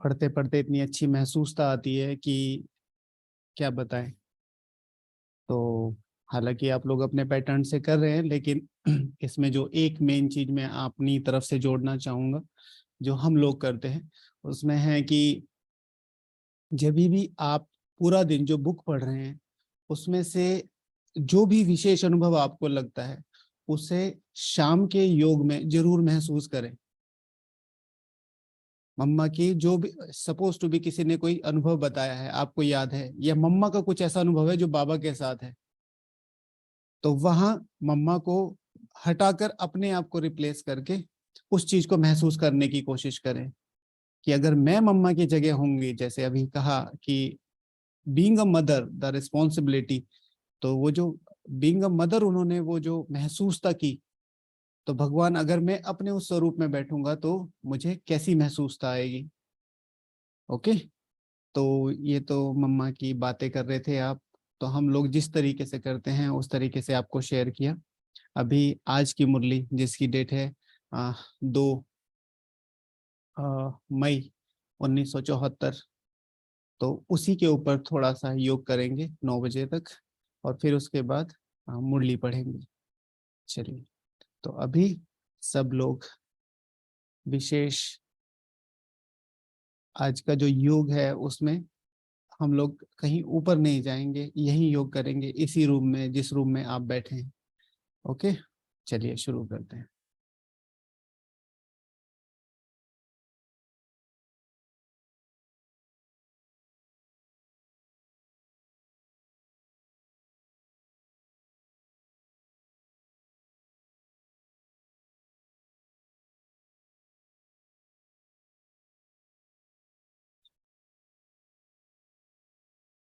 पढ़ते पढ़ते इतनी अच्छी महसूसता आती है कि क्या बताएं। तो हालांकि आप लोग अपने पैटर्न से कर रहे हैं, लेकिन इसमें जो एक मेन चीज मैं अपनी तरफ से जोड़ना चाहूँगा, जो हम लोग करते हैं, उसमें है कि जब भी आप पूरा दिन जो बुक पढ़ रहे हैं, उसमें से जो भी विशेष अनुभव आपको लगता है, उसे शाम के योग में जरूर महसूस करें। मम्मा की जो भी सपोज टू भी किसी ने कोई अनुभव बताया है, आपको याद है, या मम्मा का कुछ ऐसा अनुभव है जो बाबा के साथ है, तो वहां मम्मा को हटाकर अपने आप को रिप्लेस करके उस चीज को महसूस करने की कोशिश करें कि अगर मैं मम्मा की जगह होंगी, जैसे अभी कहा कि being a mother the responsibility, तो वो जो बीइंग अ मदर उन्होंने वो जो महसूसता की, तो भगवान अगर मैं अपने उस स्वरूप में बैठूंगा तो मुझे कैसी महसूसता आएगी। ओके। तो ये तो मम्मा की बातें कर रहे थे आप, तो हम लोग जिस तरीके से करते हैं उस तरीके से आपको शेयर किया। अभी आज की मुरली जिसकी डेट है 2 मई 1974, तो उसी के ऊपर थोड़ा सा योग करेंगे 9 बजे तक, और फिर उसके बाद मुरली पढ़ेंगे। चलिए, तो अभी सब लोग विशेष आज का जो योग है उसमें हम लोग कहीं ऊपर नहीं जाएंगे, यही योग करेंगे इसी रूम में जिस रूम में आप बैठे हैं। ओके, चलिए शुरू करते हैं।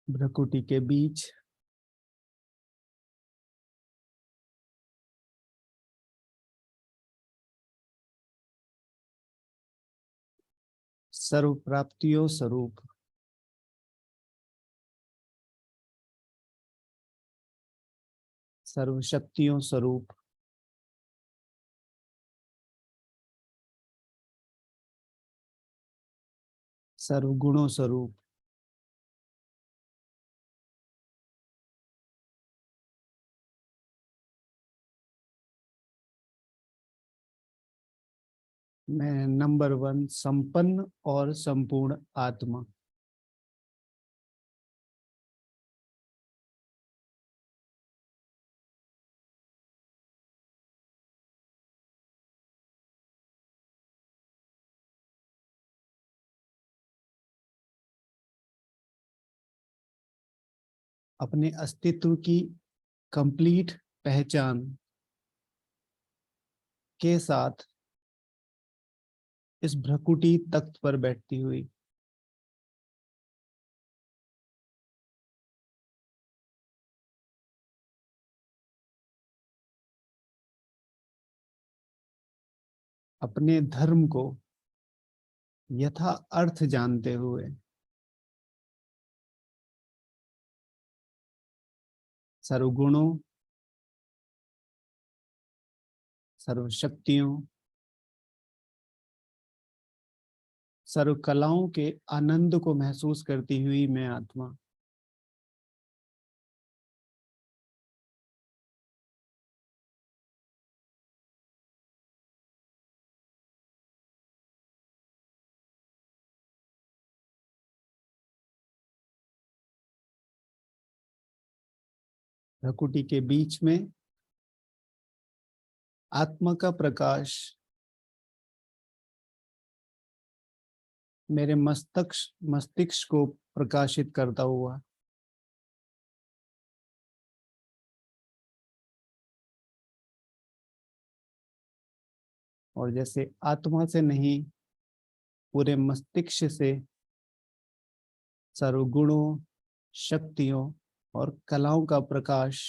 भ्रकुटी के बीच सर्व प्राप्तियों स्वरूप सर्व शक्तियों स्वरूप सर्व गुणों स्वरूप मैं नंबर 1 संपन्न और संपूर्ण आत्मा, अपने अस्तित्व की कंप्लीट पहचान के साथ इस भ्रकुटी तख्त पर बैठती हुई अपने धर्म को यथा अर्थ जानते हुए सर्वगुणों, सर्व शक्तियों, सर्व कलाओं के आनंद को महसूस करती हुई मैं आत्मा भ्रकुटी के बीच में आत्मा का प्रकाश मेरे मस्तिष्क को प्रकाशित करता हुआ और जैसे आत्मा से नहीं, पूरे मस्तिष्क से सर्वगुणों, शक्तियों और कलाओं का प्रकाश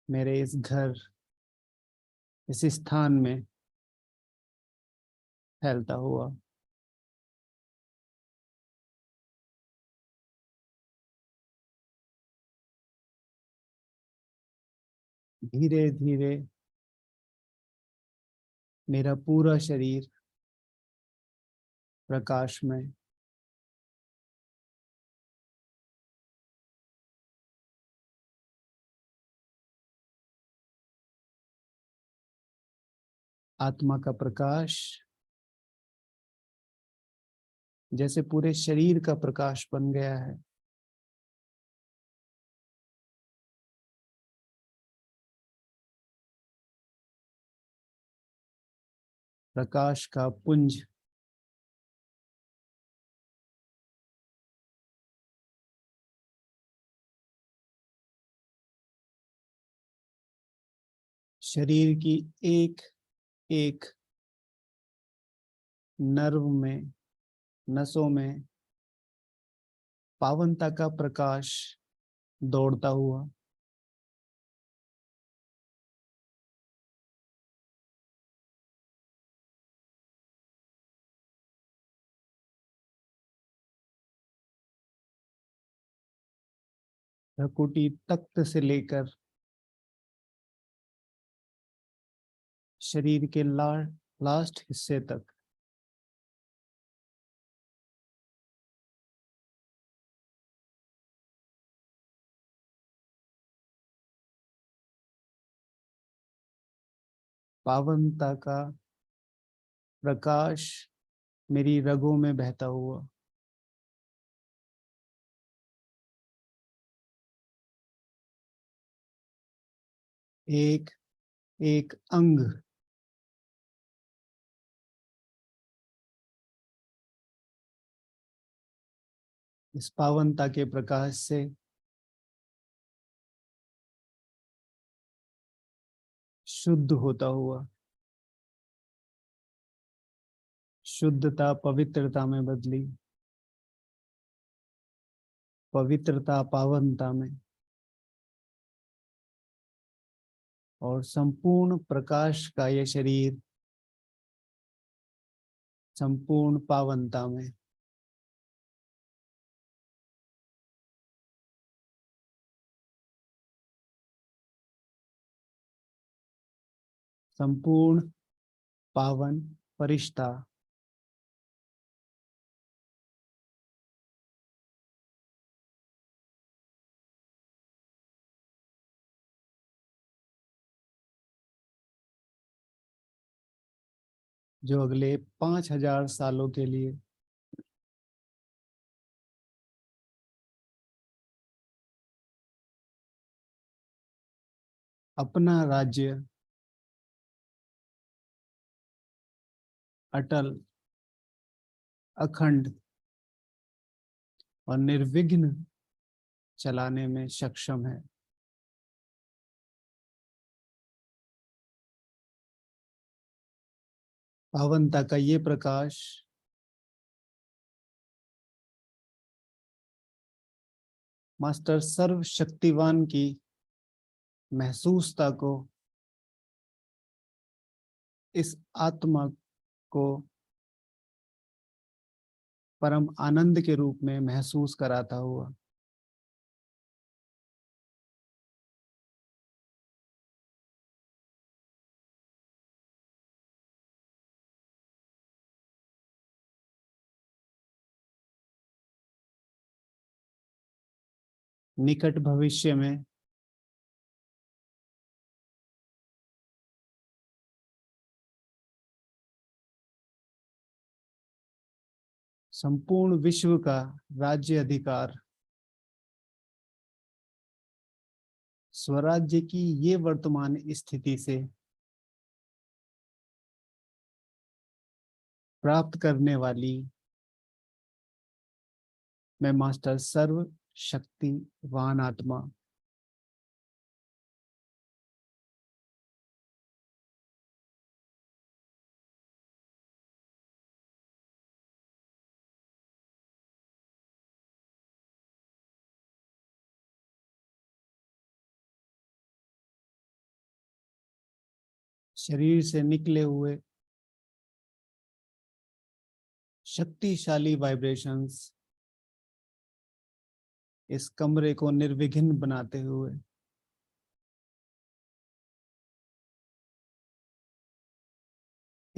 मेरे इस घर, इस स्थान में फैलता हुआ धीरे धीरे मेरा पूरा शरीर प्रकाश में, आत्मा का प्रकाश जैसे पूरे शरीर का प्रकाश बन गया है। प्रकाश का पुंज शरीर की एक एक नर्व में, नसों में पावनता का प्रकाश दौड़ता हुआ भ्रकुटी तख्त से लेकर शरीर के लास्ट हिस्से तक पावनता का प्रकाश मेरी रगों में बहता हुआ एक एक अंग इस पावनता के प्रकाश से शुद्ध होता हुआ, शुद्धता पवित्रता में बदली, पवित्रता पावनता में, और संपूर्ण प्रकाश का यह शरीर संपूर्ण पावनता में। संपूर्ण पावन फरिश्ता जो अगले 5000 सालों के लिए अपना राज्य अटल, अखंड और निर्विघ्न चलाने में सक्षम है। पावनता का ये प्रकाश मास्टर सर्वशक्तिवान की महसूसता को, इस आत्मा को परम आनंद के रूप में महसूस कराता हुआ निकट भविष्य में संपूर्ण विश्व का राज्य अधिकार, स्वराज्य की ये वर्तमान स्थिति से प्राप्त करने वाली मैं मास्टर सर्व शक्तिवान आत्मा शरीर से निकले हुए शक्तिशाली वाइब्रेशंस इस कमरे को निर्विघ्न बनाते हुए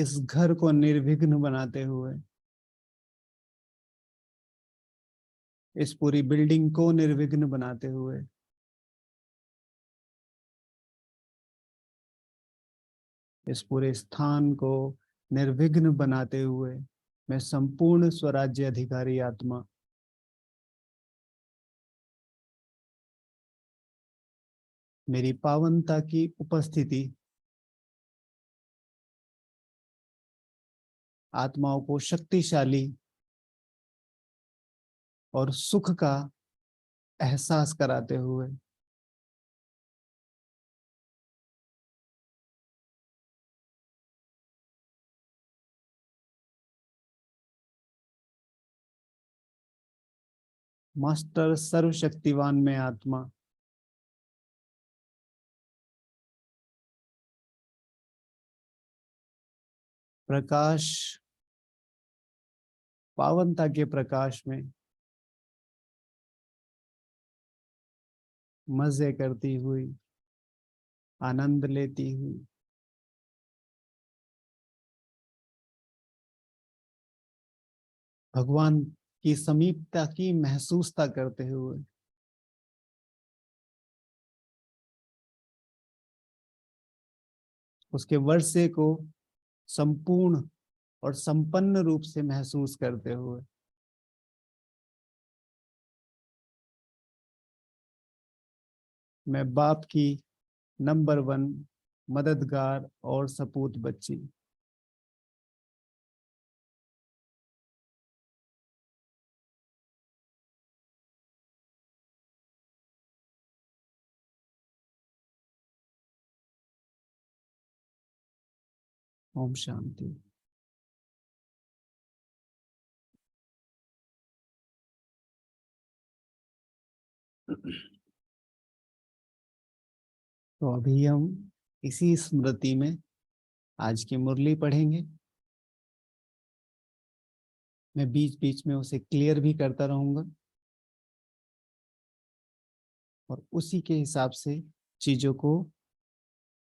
इस घर को निर्विघ्न बनाते हुए, इस पूरी बिल्डिंग को निर्विघ्न बनाते हुए, इस पूरे स्थान को निर्विघ्न बनाते हुए, मैं संपूर्ण स्वराज्य अधिकारी आत्मा मेरी पावनता की उपस्थिति आत्माओं को शक्तिशाली और सुख का एहसास कराते हुए मास्टर सर्वशक्तिवान में आत्मा प्रकाश, पावनता के प्रकाश में मजे करती हुई, आनंद लेती हुई, भगवान की समीपता की महसूसता करते हुए उसके वर्षे को संपूर्ण और संपन्न रूप से महसूस करते हुए मैं बाप की नंबर 1 मददगार और सपूत बच्ची ओम शांति। तो अभी हम इसी स्मृति में आज की मुरली पढ़ेंगे। मैं बीच बीच में उसे क्लियर भी करता रहूंगा और उसी के हिसाब से चीजों को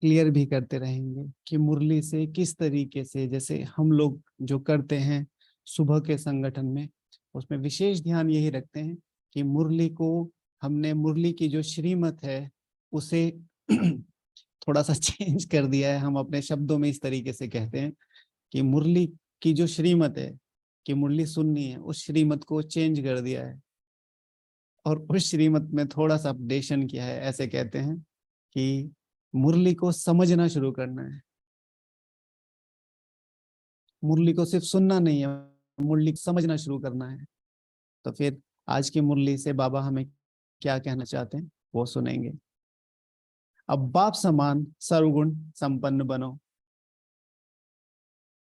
क्लियर भी करते रहेंगे कि मुरली से किस तरीके से, जैसे हम लोग जो करते हैं सुबह के संगठन में, उसमें विशेष ध्यान यही रखते हैं कि मुरली को हमने, मुरली की जो श्रीमत है उसे थोड़ा सा चेंज कर दिया है। हम अपने शब्दों में इस तरीके से कहते हैं कि मुरली की जो श्रीमत है कि मुरली सुननी है, उस श्रीमत को चेंज कर दिया है और उस श्रीमत में थोड़ा सा अपडेशन किया है। ऐसे कहते हैं कि मुरली को समझना शुरू करना है, मुरली को सिर्फ सुनना नहीं है, मुरली को समझना शुरू करना है। तो फिर आज की मुरली से बाबा हमें क्या कहना चाहते हैं वो सुनेंगे। अब बाप समान सर्वगुण संपन्न बनो,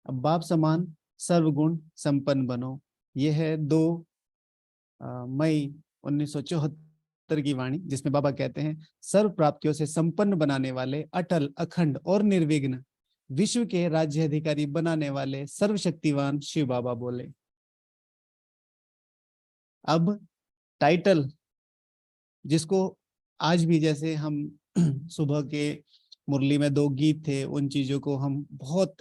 अब बाप समान सर्वगुण संपन्न बनो। यह है 2 मई 1974 की वाणी, जिसमें बाबा कहते हैं सर्व प्राप्तियों से संपन्न बनाने वाले, अटल, अखंड और निर्विघ्न विश्व के राज्य अधिकारी बनाने वाले सर्वशक्तिवान शिव बाबा बोले। अब टाइटल, जिसको आज भी जैसे हम सुबह के मुरली में 2 गीत थे, उन चीजों को हम बहुत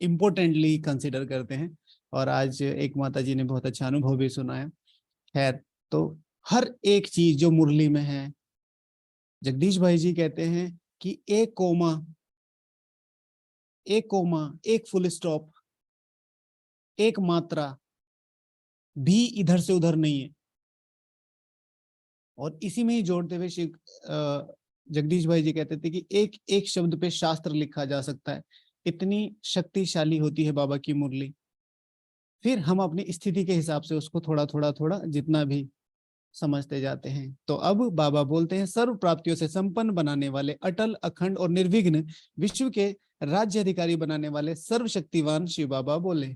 इम्पोर्टेंटली कंसिडर करते हैं और आज एक माता जी ने बहुत अच्छा अनुभव भी सुनाया। खैर, तो हर एक चीज जो मुरली में है, जगदीश भाई जी कहते हैं कि एक कोमा, एक कोमा, एक फुल स्टॉप, एक मात्रा भी इधर से उधर नहीं है। और इसी में ही जोड़ते हुए शिव जगदीश भाई जी कहते थे कि एक एक शब्द पे शास्त्र लिखा जा सकता है, इतनी शक्तिशाली होती है बाबा की मुरली। फिर हम अपनी स्थिति के हिसाब से उसको थोड़ा थोड़ा थोड़ा जितना भी समझते जाते हैं। तो अब बाबा बोलते हैं सर्व प्राप्तियों से संपन्न बनाने वाले, अटल, अखंड और निर्विघ्न विश्व के राज्य अधिकारी बनाने वाले सर्वशक्तिवान शिव बाबा बोले।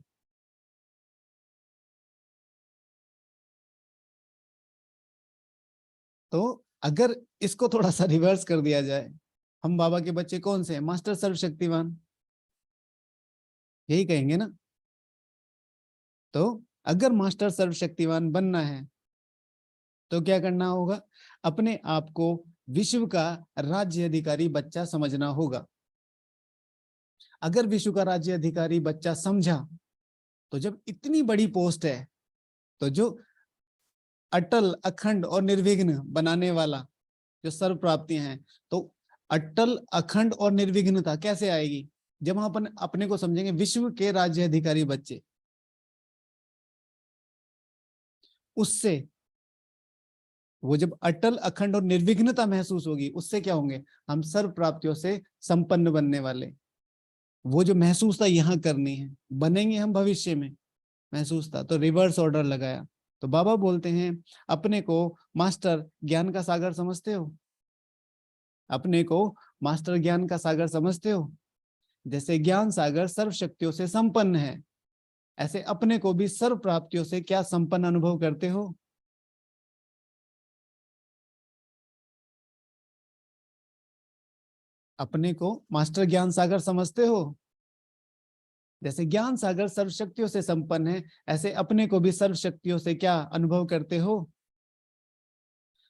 तो अगर इसको थोड़ा सा रिवर्स कर दिया जाए, हम बाबा के बच्चे कौन से हैं? मास्टर सर्वशक्तिवान, यही कहेंगे ना। तो अगर मास्टर सर्वशक्तिवान बनना है तो क्या करना होगा? अपने आप को विश्व का राज्य अधिकारी बच्चा समझना होगा। अगर विश्व का राज्य अधिकारी बच्चा समझा, तो जब इतनी बड़ी पोस्ट है, तो जो अटल, अखंड और निर्विघ्न बनाने वाला जो सर्व प्राप्तियां हैं, तो अटल, अखंड और निर्विघ्नता कैसे आएगी? जब हम अपन अपने को समझेंगे विश्व के राज्य अधिकारी बच्चे, उससे वो जब अटल, अखंड और निर्विघ्नता महसूस होगी, उससे क्या होंगे? हम सर्व प्राप्तियों से संपन्न बनने वाले। वो जो महसूस था यहाँ करनी है, बनेंगे हम भविष्य में, महसूस था, तो रिवर्स ऑर्डर लगाया। तो बाबा बोलते हैं, अपने को मास्टर ज्ञान का सागर समझते हो? अपने को मास्टर ज्ञान का सागर समझते हो? जैसे ज्ञान सागर सर्व शक्तियों से संपन्न है, ऐसे अपने को भी सर्व प्राप्तियों से क्या संपन्न अनुभव करते हो? अपने को मास्टर ज्ञान सागर समझते हो? जैसे ज्ञान सागर सर्व शक्तियों से संपन्न है, ऐसे अपने को भी सर्व शक्तियों से क्या अनुभव करते हो?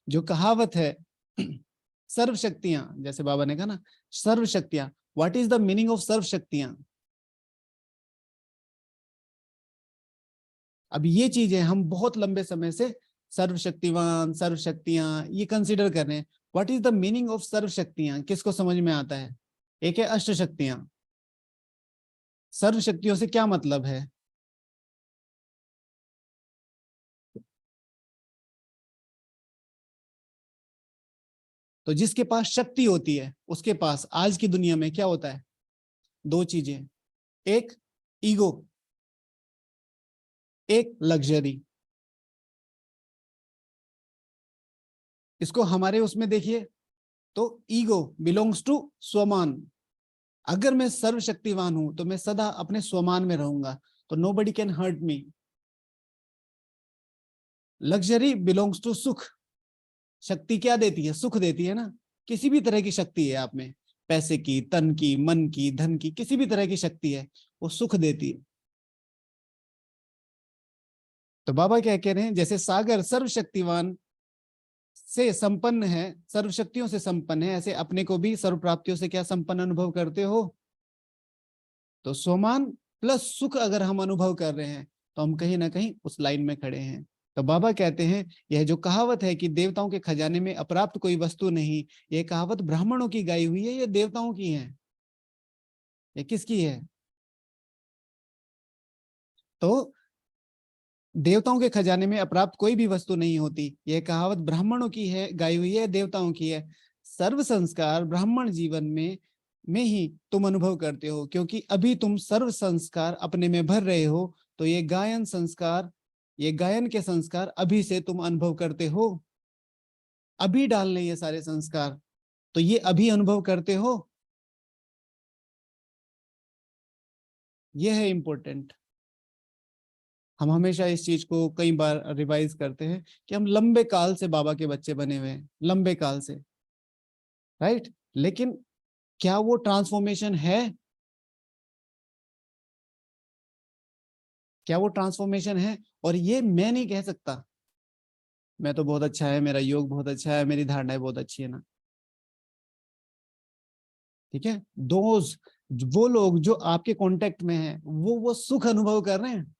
जो कहावत है सर्व शक्तियां, जैसे बाबा ने कहा ना, सर्व शक्तियां, what is the meaning of सर्व शक्तियां? अब ये चीजें हम बहुत लंबे समय से सर्वशक्तिवान, सर्व शक्तियां ये कंसिडर कर रहे हैं। What is the meaning of सर्व शक्तियां किसको समझ में आता है? एक है अष्ट शक्तियां। सर्व शक्तियों से क्या मतलब है? तो जिसके पास शक्ति होती है, उसके पास आज की दुनिया में क्या होता है? दो चीजें, एक ईगो, एक लग्जरी। इसको हमारे उसमें देखिए, तो ईगो बिलोंग्स टू स्वमान। अगर मैं सर्वशक्तिवान हूं तो मैं सदा अपने स्वमान में रहूंगा, तो nobody can hurt me. Luxury belongs to सुख। शक्ति क्या देती है? सुख देती है ना। किसी भी तरह की शक्ति है आप में, पैसे की, तन की, मन की, धन की, किसी भी तरह की शक्ति है, वो सुख देती है। तो बाबा क्या कह रहे हैं, जैसे सागर सर्वशक्तिवान से संपन्न है, सर्व शक्तियों से संपन्न है, ऐसे अपने को भी सर्व प्राप्तियों से क्या संपन्न अनुभव करते हो? तो सोमान प्लस सुख अगर हम अनुभव कर रहे हैं, तो हम कहीं ना कहीं उस लाइन में खड़े हैं। तो बाबा कहते हैं, यह जो कहावत है कि देवताओं के खजाने में अप्राप्त कोई वस्तु नहीं, यह कहावत ब्राह्मणों की गाई हुई है, ये देवताओं की है? ये किसकी है? तो देवताओं के खजाने में अप्राप्त कोई भी वस्तु नहीं होती, यह कहावत ब्राह्मणों की है, गाई हुई है, देवताओं की है। सर्व संस्कार ब्राह्मण जीवन में ही तुम अनुभव करते हो, क्योंकि अभी तुम सर्व संस्कार अपने में भर रहे हो। तो ये गायन संस्कार, ये गायन के संस्कार अभी से तुम अनुभव करते हो। अभी डालने ये सारे संस्कार, तो ये अभी अनुभव करते हो। ये है इंपॉर्टेंट। हम हमेशा इस चीज को कई बार रिवाइज करते हैं कि हम लंबे काल से बाबा के बच्चे बने हुए हैं, लंबे काल से, राइट। लेकिन क्या वो ट्रांसफॉर्मेशन है? क्या वो ट्रांसफॉर्मेशन है? और ये मैं नहीं कह सकता मैं तो बहुत अच्छा है, मेरा योग बहुत अच्छा है, मेरी धारणाएं बहुत अच्छी है ना। ठीक है, दोज, वो लोग जो आपके कांटेक्ट में हैं, वो सुख अनुभव कर रहे हैं,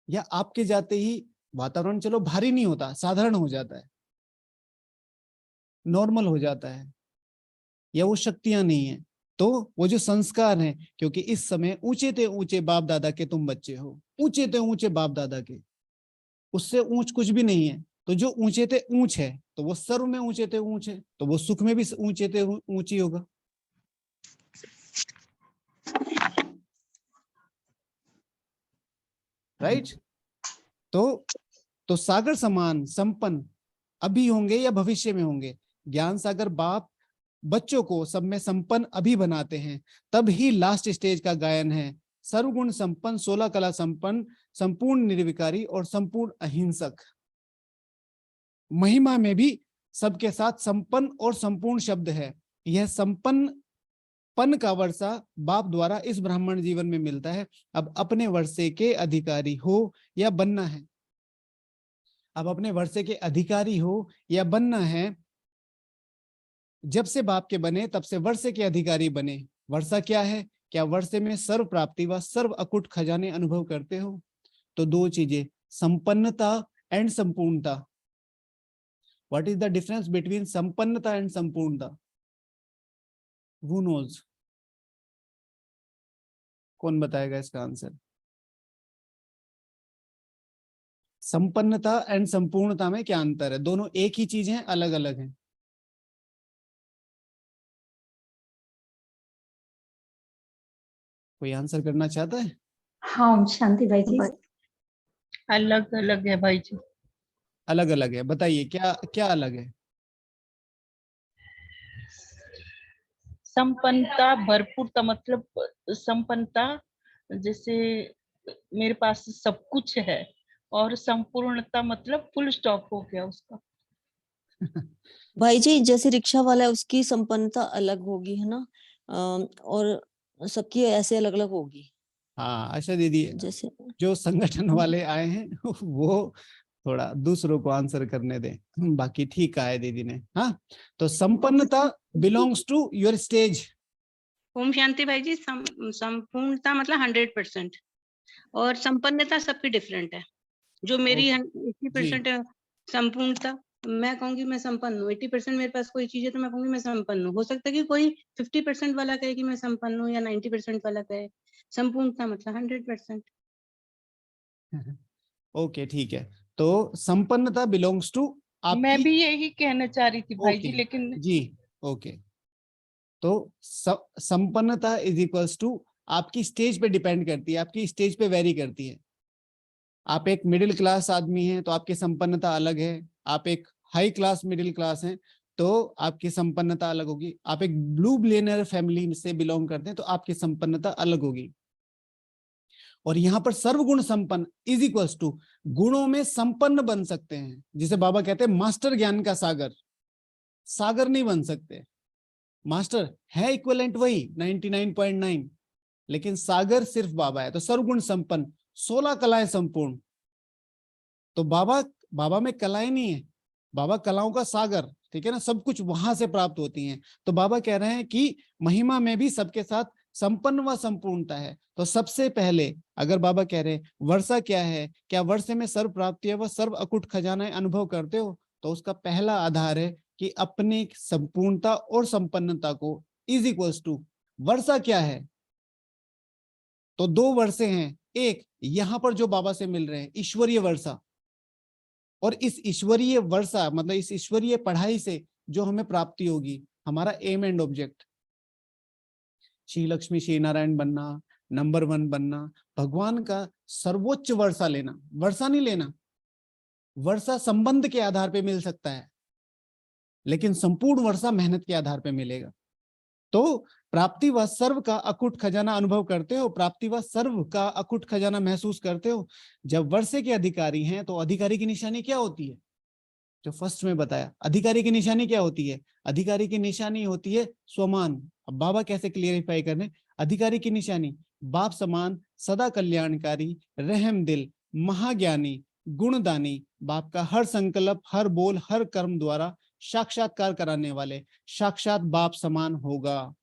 या आपके जाते ही वातावरण चलो भारी नहीं होता, साधारण हो जाता है, नॉर्मल हो जाता है, या वो शक्तियां नहीं है? तो वो जो संस्कार हैं, क्योंकि इस समय ऊंचे ते ऊंचे बाप दादा के तुम बच्चे हो, ऊंचे ते ऊंचे बाप दादा के, उससे ऊंच कुछ भी नहीं है। तो जो ऊंचे ते ऊंच है, तो वो सर्व में ऊंचे ते ऊंच है, तो वो सुख में भी ऊंचे ते ऊंची होगा। राइट। तो सागर समान संपन्न अभी होंगे या भविष्य में होंगे? ज्ञान सागर बाप बच्चों को सब में संपन्न अभी बनाते हैं, तब ही लास्ट स्टेज का गायन है, सर्वगुण संपन्न, 16 कला संपन्न, संपूर्ण निर्विकारी और संपूर्ण अहिंसक। महिमा में भी सबके साथ संपन्न और संपूर्ण शब्द है। यह संपन्न पन का वर्षा बाप द्वारा इस ब्राह्मण जीवन में मिलता है। अब अपने वर्षे के अधिकारी हो या बनना है, अब अपने वर्षे के अधिकारी हो या बनना है, जब से बाप के बने तब से वर्षे के अधिकारी बने। वर्षा क्या है? क्या वर्षे में सर्व प्राप्ति व सर्व अकुट खजाने अनुभव करते हो? तो दो चीजें, संपन्नता एंड संपूर्णता। What is the difference between संपन्नता एंड संपूर्णता? Who knows? कौन बताएगा इसका आंसर? संपन्नता एंड संपूर्णता में क्या अंतर है? दोनों एक ही चीज है, अलग अलग है? कोई आंसर करना चाहता है? हाँ शांति भाई जी। अलग अलग है भाई जी। अलग अलग है, बताइए क्या क्या अलग है? संपन्नता भरपूरता, मतलब संपन्नता जैसे मेरे पास सब कुछ है, और संपूर्णता मतलब फुल स्टॉप हो गया उसका। भाई जी जैसे रिक्शा वाला है उसकी संपन्नता अलग होगी है ना, और सबकी ऐसे अलग अलग होगी। हाँ आशा दीदी, जैसे जो संगठन वाले आए हैं वो थोड़ा दूसरों को आंसर करने दें, बाकी ठीक कहा है दीदी ने। हाँ, तो संपन्नता belongs to your stage. Om Shanti भाई जी, संपूर्णता मतलब 100% और संपन्नता सबकी डिफरेंट है। जो मेरी 80% है संपूर्णता, मैं कहूंगी मैं संपन्न हूँ। 80% मेरे पास कोई चीज है तो मैं कहूंगी मैं संपन्न हूँ। हो सकता है कि कोई 50% वाला कहे कि मैं संपन्न हूँ, या 90% वाला कहे। संपूर्णता मतलब 100%। ओके ठीक है, तो संपन्नता बिलोंग्स टू मैं आपकी। भी यही कहना चाह रही थी भाई जी, ओके लेकिन जी, ओके। तो संपन्नता इज इक्वल्स टू आपकी स्टेज पे डिपेंड करती है, आपकी स्टेज पे वेरी करती है। आप एक मिडिल क्लास आदमी हैं तो आपकी संपन्नता अलग है। आप एक हाई क्लास मिडिल क्लास हैं तो आपकी संपन्नता अलग होगी। आप एक ब्लू बिलियनर फैमिली से बिलोंग करते हैं तो आपकी संपन्नता अलग होगी। और यहाँ पर सर्वगुण संपन्न इज इक्वल्स टू गुणों में संपन्न बन सकते हैं, जिसे बाबा कहते हैं मास्टर ज्ञान का सागर। सागर नहीं बन सकते, मास्टर है इक्विवेलेंट वही 99.9, लेकिन सागर सिर्फ बाबा है। तो सर्वगुण संपन्न, 16 कलाएं संपूर्ण। तो बाबा में कलाएं नहीं है, बाबा कलाओं का सागर, ठीक है ना, सब कुछ वहां से प्राप्त होती हैं। तो बाबा कह रहे हैं कि महिमा में भी सबके साथ संपन्न व संपूर्णता है। तो सबसे पहले अगर बाबा कह रहे हैं वर्षा क्या है, क्या वर्षे में सर्व प्राप्ति है व सर्व अकुट खजाना अनुभव करते हो, तो उसका पहला आधार है कि अपनी संपूर्णता और संपन्नता को इज इक्वल्स टू वर्षा क्या है। तो दो वर्षे हैं, एक यहां पर जो बाबा से मिल रहे हैं ईश्वरीय वर्षा, और इस ईश्वरीय वर्षा मतलब इस ईश्वरीय पढ़ाई से जो हमें प्राप्ति होगी, हमारा aim and object Shri Lakshmi Shri Narayan बनना, नंबर 1 बनना, भगवान का सर्वोच्च वर्षा लेना। वर्षा नहीं लेना, वर्षा संबंध के आधार पे मिल सकता है, लेकिन संपूर्ण वर्षा मेहनत के आधार पे मिलेगा। तो प्राप्ति व सर्व का अकुट खजाना अनुभव करते हो, प्राप्ति व सर्व का अकुट खजाना महसूस करते हो। जब वर्षे के अधिकारी हैं तो अधिकारी की निशानी क्या होती है? जो फर्स्ट में बताया, अधिकारी की निशानी क्या होती है? अधिकारी की निशानी होती है स्वमान। अब बाबा कैसे क्लियरिफाई करने? अधिकारी की निशानी बाप समान, सदा कल्याणकारी, रहम दिल, महाज्ञानी, गुणदानी, बाप का हर संकल्प, हर बोल, हर कर्म द्वारा साक्षात्कार कराने वाले, साक्षात बाप समान होगा।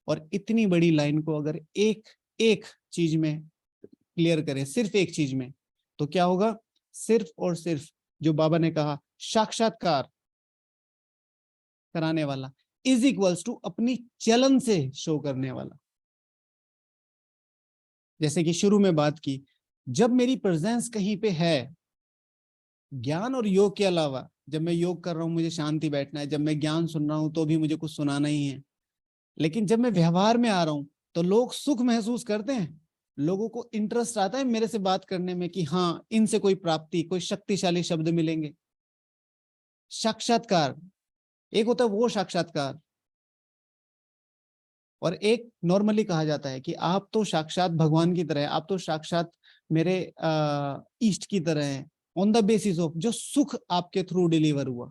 और इतनी बड़ी लाइन को अगर एक चीज में क्लियर करें, सिर्फ एक चीज में, तो क्या होगा? सिर्फ और सिर्फ जो बाबा ने कहा साक्षात्कार कराने वाला इज इक्वल्स टू अपनी चलन से शो करने वाला। जैसे कि शुरू में बात की, जब मेरी प्रेजेंस कहीं पे है, ज्ञान और योग के अलावा, जब मैं योग कर रहा हूं मुझे शांति बैठना है, जब मैं ज्ञान सुन रहा हूं तो भी मुझे कुछ सुनाना ही है, लेकिन जब मैं व्यवहार में आ रहा हूं तो लोग सुख महसूस करते हैं, लोगों को इंटरेस्ट आता है मेरे से बात करने में कि हाँ इनसे कोई प्राप्ति, कोई शक्तिशाली शब्द मिलेंगे। साक्षात्कार एक होता है वो साक्षात्कार, और एक नॉर्मली कहा जाता है कि आप तो साक्षात भगवान की तरह है, आप तो साक्षात मेरे ईस्ट की तरह हैं, ऑन द बेसिस ऑफ जो सुख आपके थ्रू डिलीवर हुआ।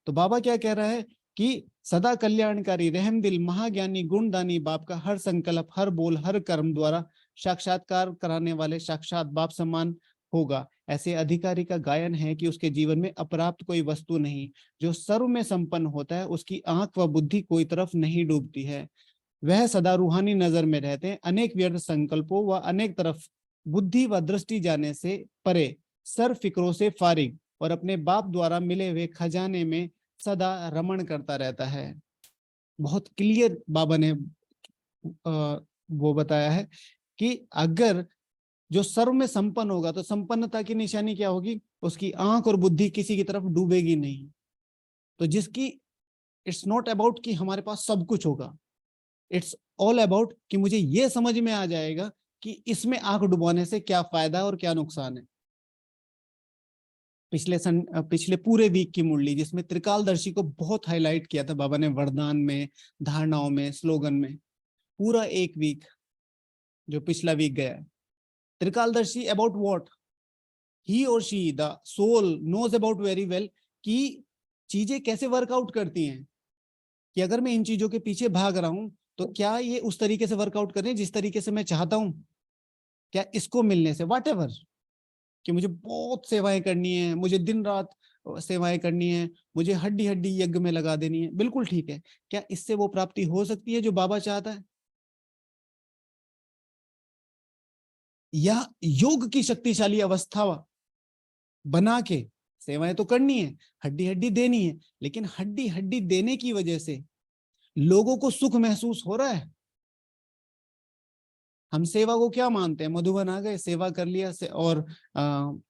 तो बाबा क्या कह रहा है कि सदा कल्याणकारी, रहम दिल, महाज्ञानी, गुणदानी, बाप का हर संकल्प, हर बोल, हर कर्म द्वारा साक्षात्कार कराने वाले, साक्षात बाप समान होगा। ऐसे अधिकारी का गायन है कि उसके जीवन में अप्राप्त कोई वस्तु नहीं। जो सर्व में संपन्न होता है उसकी आंख व बुद्धि कोई तरफ नहीं डूबती है। वह सदा रूहानी नजर में रहते हैं, अनेक व्यर्थ संकल्पों व अनेक तरफ बुद्धि व दृष्टि जाने से परे, सर्व फिक्रों से फारिग और अपने बाप द्वारा मिले हुए खजाने में सदा रमण करता रहता है। बहुत क्लियर बाबा ने वो बताया है कि अगर जो सर्व में संपन्न होगा तो संपन्नता की निशानी क्या होगी? उसकी आंख और बुद्धि किसी की तरफ डूबेगी नहीं। तो जिसकी इट्स नॉट अबाउट कि हमारे पास सब कुछ होगा, इट्स ऑल अबाउट कि मुझे ये समझ में आ जाएगा कि इसमें आंख डुबाने से क्या फायदा और क्या नुकसान है। पिछले पूरे वीक की मुरली जिसमें त्रिकालदर्शी को बहुत हाईलाइट किया था बाबा ने, वरदान में, धारणाओं में, स्लोगन में, पूरा एक वीक जो पिछला वीक गया है, त्रिकालदर्शी अबाउट व्हाट ही और she the soul knows about very well कि चीजें कैसे वर्कआउट करती हैं, कि अगर मैं इन चीजों के पीछे भाग रहा हूं तो क्या ये उस तरीके से वर्कआउट कर रहे हैं जिस तरीके से मैं चाहता हूं, क्या इसको मिलने से व्हाटएवर कि मुझे बहुत सेवाएं करनी है, मुझे दिन रात सेवाएं करनी है, मुझे हड्डी हड्डी यज्ञ में लगा देनी है, बिल्कुल ठीक है, क्या इससे वो प्राप्ति हो सकती है जो बाबा चाहता है? या योग की शक्तिशाली अवस्था बना के सेवाएं तो करनी है, हड्डी हड्डी देनी है, लेकिन हड्डी हड्डी देने की वजह से लोगों को सुख महसूस हो रहा है? हम सेवा को क्या मानते हैं? मधुबन आ गए, सेवा कर लिया और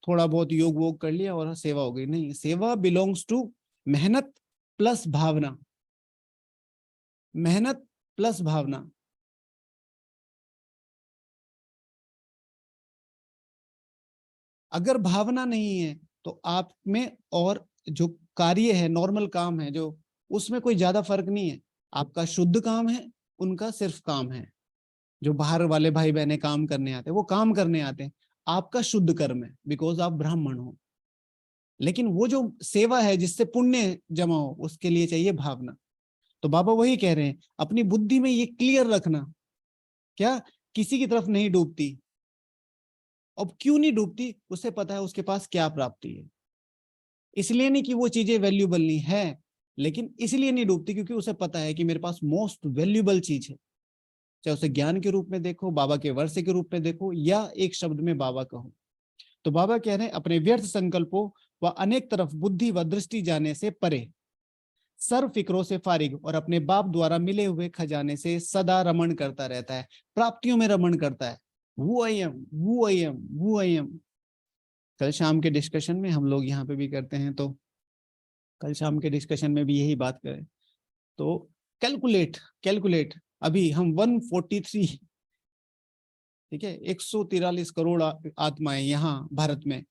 थोड़ा बहुत योग वोग कर लिया और सेवा हो गई। नहीं, सेवा बिलोंग्स टू मेहनत प्लस भावना, मेहनत प्लस भावना। अगर भावना नहीं है तो आप में और जो कार्य है, नॉर्मल काम है जो, उसमें कोई ज्यादा फर्क नहीं है। आपका शुद्ध काम है, उनका सिर्फ काम है। जो बाहर वाले भाई बहने काम करने आते हैं वो काम करने आते हैं, आपका शुद्ध कर्म है बिकॉज आप ब्राह्मण हो। लेकिन वो जो सेवा है जिससे पुण्य जमा हो, उसके लिए चाहिए भावना। तो बाबा वही कह रहे हैं, अपनी बुद्धि में ये क्लियर रखना, क्या किसी की तरफ नहीं डूबती। अब क्यों नहीं डूबती? उसे पता है उसके पास क्या प्राप्ति है। इसलिए नहीं कि वो चीजें वैल्यूबल नहीं है, लेकिन इसलिए नहीं डूबती क्योंकि उसे पता है कि मेरे पास मोस्ट वैल्यूबल चीज है। चाहे उसे ज्ञान के रूप में देखो, बाबा के वर्षे के रूप में देखो, या एक शब्द में बाबा कहो। तो बाबा कह रहे हैं, अपने व्यर्थ संकल्पों व अनेक तरफ बुद्धि व दृष्टि जाने से परे, सर्व फिक्रों से फारिग और अपने बाप द्वारा मिले हुए खजाने से सदा रमण करता रहता है, प्राप्तियों में रमण करता है। वो आई एम, वो आई एम, वो आई एम। कल शाम के डिस्कशन में हम लोग यहाँ पे भी करते हैं, तो कल शाम के डिस्कशन में भी यही बात करें। तो कैलकुलेट अभी हम 143, ठीक है, 143 करोड़ आत्माएं यहाँ भारत में।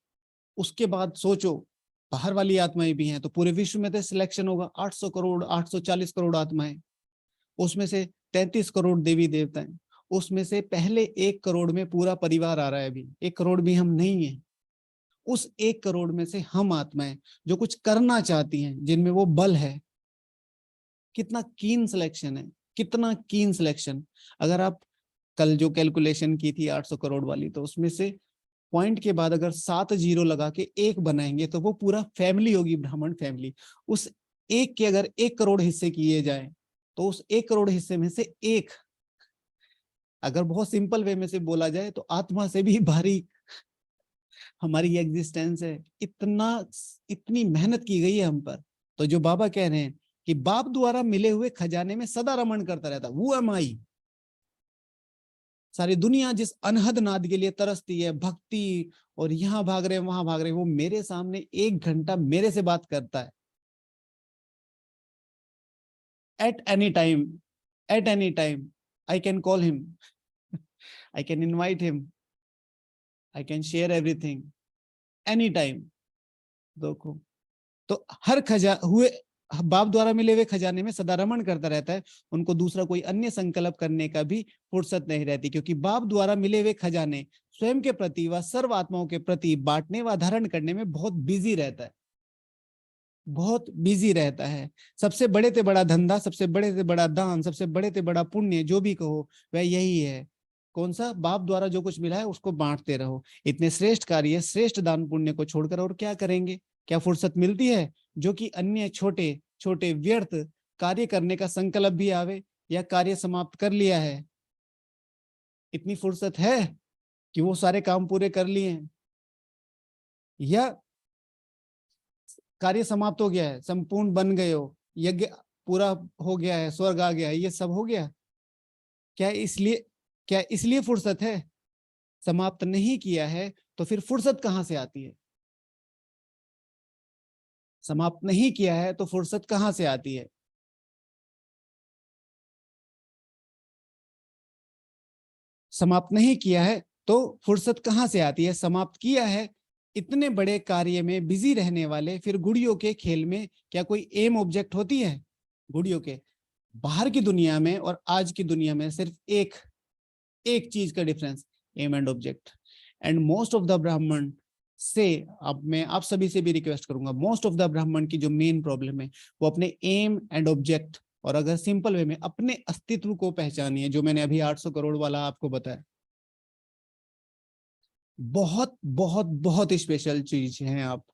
उसके बाद सोचो बाहर वाली आत्माएं भी हैं, तो पूरे विश्व में तो सिलेक्शन होगा 800 करोड़, 840 करोड़ आत्माएं। उसमें से 33 करोड़ देवी देवता हैं। उसमें से पहले 1 करोड़ में पूरा परिवार आ रहा है। अभी 1 करोड़ भी हम नहीं है। उस 1 करोड़ में से हम आत्माएं जो कुछ करना चाहती हैं, जिनमें वो बल है। कितना कीन सिलेक्शन है, कितना कीन सिलेक्शन। अगर आप कल जो कैलकुलेशन की थी 800 करोड़ वाली, तो उसमें से पॉइंट के बाद अगर 7 जीरो लगा के 1 बनाएंगे तो वो पूरा फैमिली होगी, ब्राह्मण फैमिली। उस 1 के अगर 1 करोड़ हिस्से किए जाए तो उस 1 करोड़ हिस्से में से 1, अगर बहुत सिंपल वे में से बोला जाए तो आत्मा से भी भारी हमारी एग्जिस्टेंस है। इतनी मेहनत की गई है हम पर। तो जो बाबा कह रहे हैं कि बाप द्वारा मिले हुए खजाने में सदा रमण करता रहता, वो एम आई। सारी दुनिया जिस अनहद नाद के लिए तरसती है, भक्ति, और यहाँ भाग रहे वहां भाग रहे, वो मेरे सामने 1 घंटा मेरे से बात करता है। At any time I can call him, I can invite him, I can share everything any time. देखो, तो हर बाप द्वारा मिले हुए खजाने में सदा रमण करता रहता है। उनको दूसरा कोई अन्य संकल्प करने का भी फुर्सत नहीं रहती, क्योंकि बाप द्वारा मिले हुए खजाने स्वयं के प्रति व सर्व आत्माओं के प्रति बांटने व धारण करने में बहुत बिजी रहता है, बहुत बिजी रहता है। सबसे बड़े से बड़ा धंधा, सबसे बड़े से बड़ा दान, सबसे बड़े से बड़ा पुण्य जो भी कहो वह यही है कौन सा? बाप द्वारा जो कुछ मिला है उसको बांटते रहो। इतने श्रेष्ठ कार्य, श्रेष्ठ दान पुण्य को छोड़कर और क्या करेंगे? क्या फुर्सत मिलती है जो कि अन्य छोटे छोटे व्यर्थ कार्य करने का संकल्प भी आवे, या कार्य समाप्त कर लिया है? इतनी फुर्सत है कि वो सारे काम पूरे कर लिए हैं, या कार्य समाप्त हो गया है, संपूर्ण बन गए हो, यज्ञ पूरा हो गया है, स्वर्ग आ गया है, ये सब हो गया? क्या इसलिए फुर्सत है? समाप्त नहीं किया है तो फिर फुर्सत कहां से आती है? समाप्त नहीं किया है तो फुर्सत कहां से आती है? समाप्त नहीं किया है तो फुर्सत कहां से आती है? समाप्त किया है, इतने बड़े कार्य में बिजी रहने वाले फिर गुड़ियों के खेल में क्या कोई एम ऑब्जेक्ट होती है? गुड़ियों के बाहर की दुनिया में और आज की दुनिया में सिर्फ एक चीज का difference, aim and object. And most of the Brahmin से, अब मैं आप सभी से भी रिक्वेस्ट करूंगा, मोस्ट ऑफ द ब्राह्मण की जो मेन प्रॉब्लम है वो अपने एम एंड ऑब्जेक्ट, और अगर सिंपल वे में अपने अस्तित्व को पहचानिए, जो मैंने अभी 800 करोड़ वाला आपको बताया। बहुत बहुत बहुत स्पेशल चीज है आप,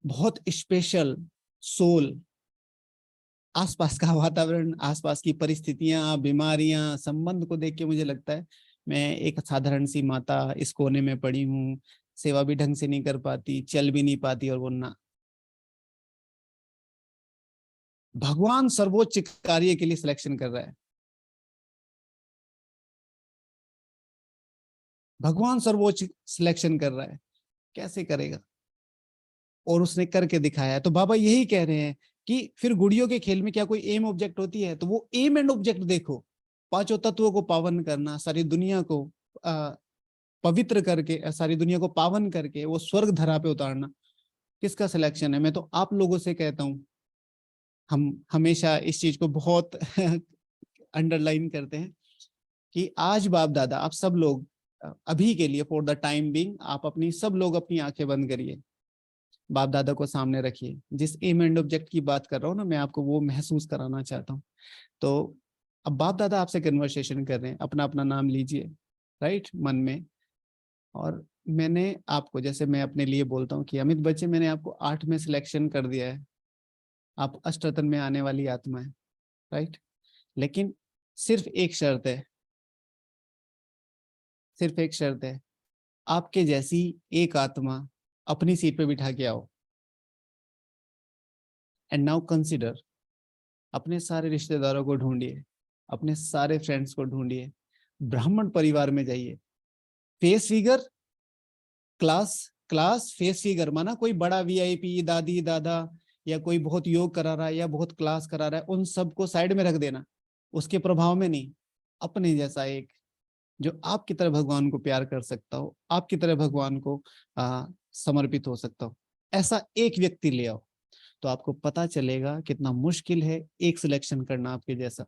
बहुत स्पेशल सोल। आसपास का वातावरण, आसपास की परिस्थितियां, बीमारियां, संबंध को देख के मुझे लगता है मैं एक साधारण सी माता इस कोने में पड़ी हूँ, सेवा भी ढंग से नहीं कर पाती, चल भी नहीं पाती, और वो ना, भगवान सर्वोच्च कार्य के लिए सिलेक्शन कर रहा है। भगवान सर्वोच्च सिलेक्शन कर रहा है, कैसे करेगा? और उसने करके दिखाया है। तो बाबा यही कह रहे हैं कि फिर गुड़ियों के खेल में क्या कोई एम ऑब्जेक्ट होती है? तो वो एम एंड ऑब्जेक्ट देखो, पांचों तत्वों को पावन करना, सारी दुनिया को पवित्र करके, सारी दुनिया को पावन करके वो स्वर्ग धरा पे उतारना, किसका सिलेक्शन है? मैं तो आप लोगों से कहता हूं, हम हमेशा इस चीज को बहुत अंडरलाइन करते हैं कि आज बाप दादा, आप सब लोग अभी के लिए, फॉर द टाइम बीइंग, आप अपनी सब लोग अपनी आंखें बंद करिए, बाप दादा को सामने रखिए। जिस एम एंड ऑब्जेक्ट की बात कर रहा हूँ ना, मैं आपको वो महसूस कराना चाहता हूँ। तो अब बाप दादा आपसे कन्वर्सेशन कर रहे हैं, अपना अपना नाम लीजिए, राइट, मन में। और मैंने आपको, जैसे मैं अपने लिए बोलता हूँ कि अमित बच्चे, मैंने आपको 8 में सिलेक्शन कर दिया है, आप अष्टरतन में आने वाली आत्मा है, राइट। लेकिन सिर्फ एक शर्त है, सिर्फ एक शर्त है, आपके जैसी एक आत्मा अपनी सीट पे बिठा के आओ। एंड नाउ कंसिडर, अपने सारे रिश्तेदारों को ढूंढिए, अपने सारे फ्रेंड्स को ढूंढिए, ब्राह्मण परिवार में जाइए, face figure, class face figure, माना कोई बड़ा वीआईपी, दादी दादा, या कोई बहुत योग करा रहा है या बहुत क्लास करा रहा है, उन सबको साइड में रख देना, उसके प्रभाव में नहीं। अपने जैसा एक, जो आपकी तरह भगवान को प्यार कर सकता हो, आपकी तरह भगवान को समर्पित हो सकता हो, ऐसा एक व्यक्ति ले आओ। तो आपको पता चलेगा कितना मुश्किल है एक सिलेक्शन करना आपके जैसा।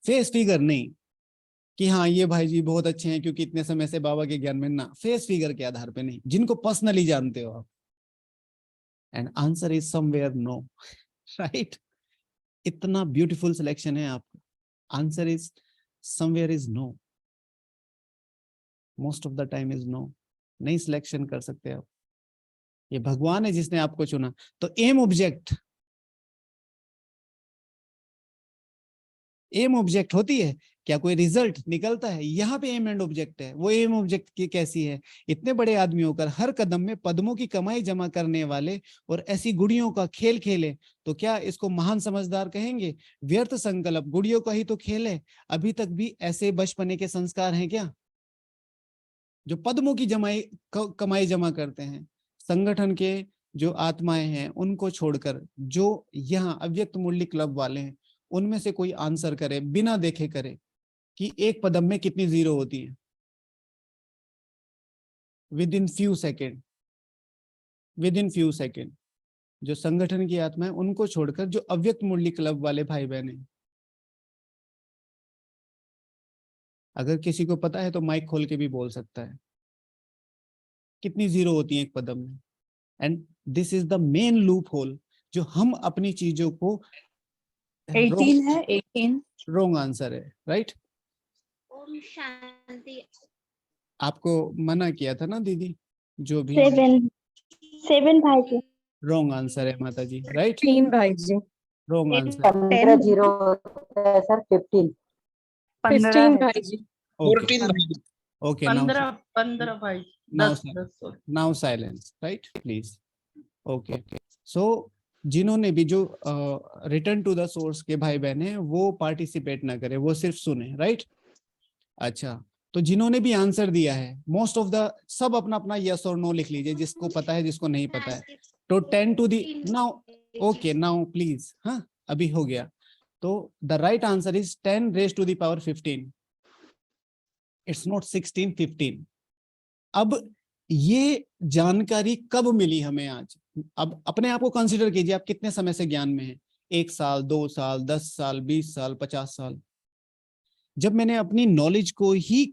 फेस फिगर नहीं कि हाँ ये भाई जी बहुत अच्छे हैं क्योंकि इतने समय से बाबा के ज्ञान में, ना, फेस फिगर के आधार पे नहीं, जिनको पर्सनली जानते हो आप। And answer is somewhere no, right. इतना ब्यूटीफुल सिलेक्शन है आपका, answer is somewhere is no, most of the time is no. नहीं सिलेक्शन कर सकते आप, ये भगवान है जिसने आपको चुना। तो एम ऑब्जेक्ट होती है, क्या कोई रिजल्ट निकलता है? यहाँ पे एम एंड ऑब्जेक्ट है। वो एम ऑब्जेक्ट की कैसी है? इतने बड़े आदमी होकर हर कदम में पद्मों की कमाई जमा करने वाले और ऐसी गुड़ियों का खेल खेले, तो क्या इसको महान समझदार कहेंगे? व्यर्थ संकल्प, गुड़ियों का ही तो खेल है। अभी तक भी ऐसे बचपने के संस्कार हैं क्या, जो पद्मों की कमाई जमा करते हैं? संगठन के जो आत्माएं हैं उनको छोड़कर जो यहाँ अव्यक्त मुरली क्लब वाले हैं, उनमें से कोई आंसर करे, बिना देखे करे कि एक पदम में कितनी जीरो होती है, विद इन फ्यू सेकेंड। जो संगठन की आत्मा है उनको छोड़कर जो अव्यक्त मुरली क्लब वाले भाई बहन हैं, अगर किसी को पता है तो माइक खोल के भी बोल सकता है कितनी जीरो होती है एक पदम में। And this is the main loop hole, जो हम अपनी चीजों को 18 है, 18। रॉन्ग आंसर है, राइट। ओम शांति। आपको मना किया था ना दीदी, जो भी 7 भाई जी। रॉन्ग आंसर है माता जी, राइट? 15 भाई जी। Wrong answer. 15 0 है सर, 15 15 भाई जी। ओके 14 ओके, नाउ 15 भाई, now 10 sorry। Now silence, right please. Okay, so जिन्होंने भी जो रिटर्न टू द सोर्स के भाई बहन है वो पार्टिसिपेट ना करे, वो सिर्फ सुने, राइट? अच्छा, तो जिन्होंने भी आंसर दिया है मोस्ट ऑफ द सब अपना अपना यस और नो लिख लीजिए, जिसको पता है जिसको नहीं पता है। तो 10 to the now, okay now please, हाँ अभी हो गया। तो the right answer is 10 raise to the power 15। It's not 16, 15। अब ये जानकारी कब मिली हमें आज? अब अपने आप को कंसीडर कीजिए, आप कितने समय से ज्ञान में हैं? 1 साल, 2 साल, 10 साल, 20 साल, 50 साल? जब मैंने अपनी नॉलेज को ही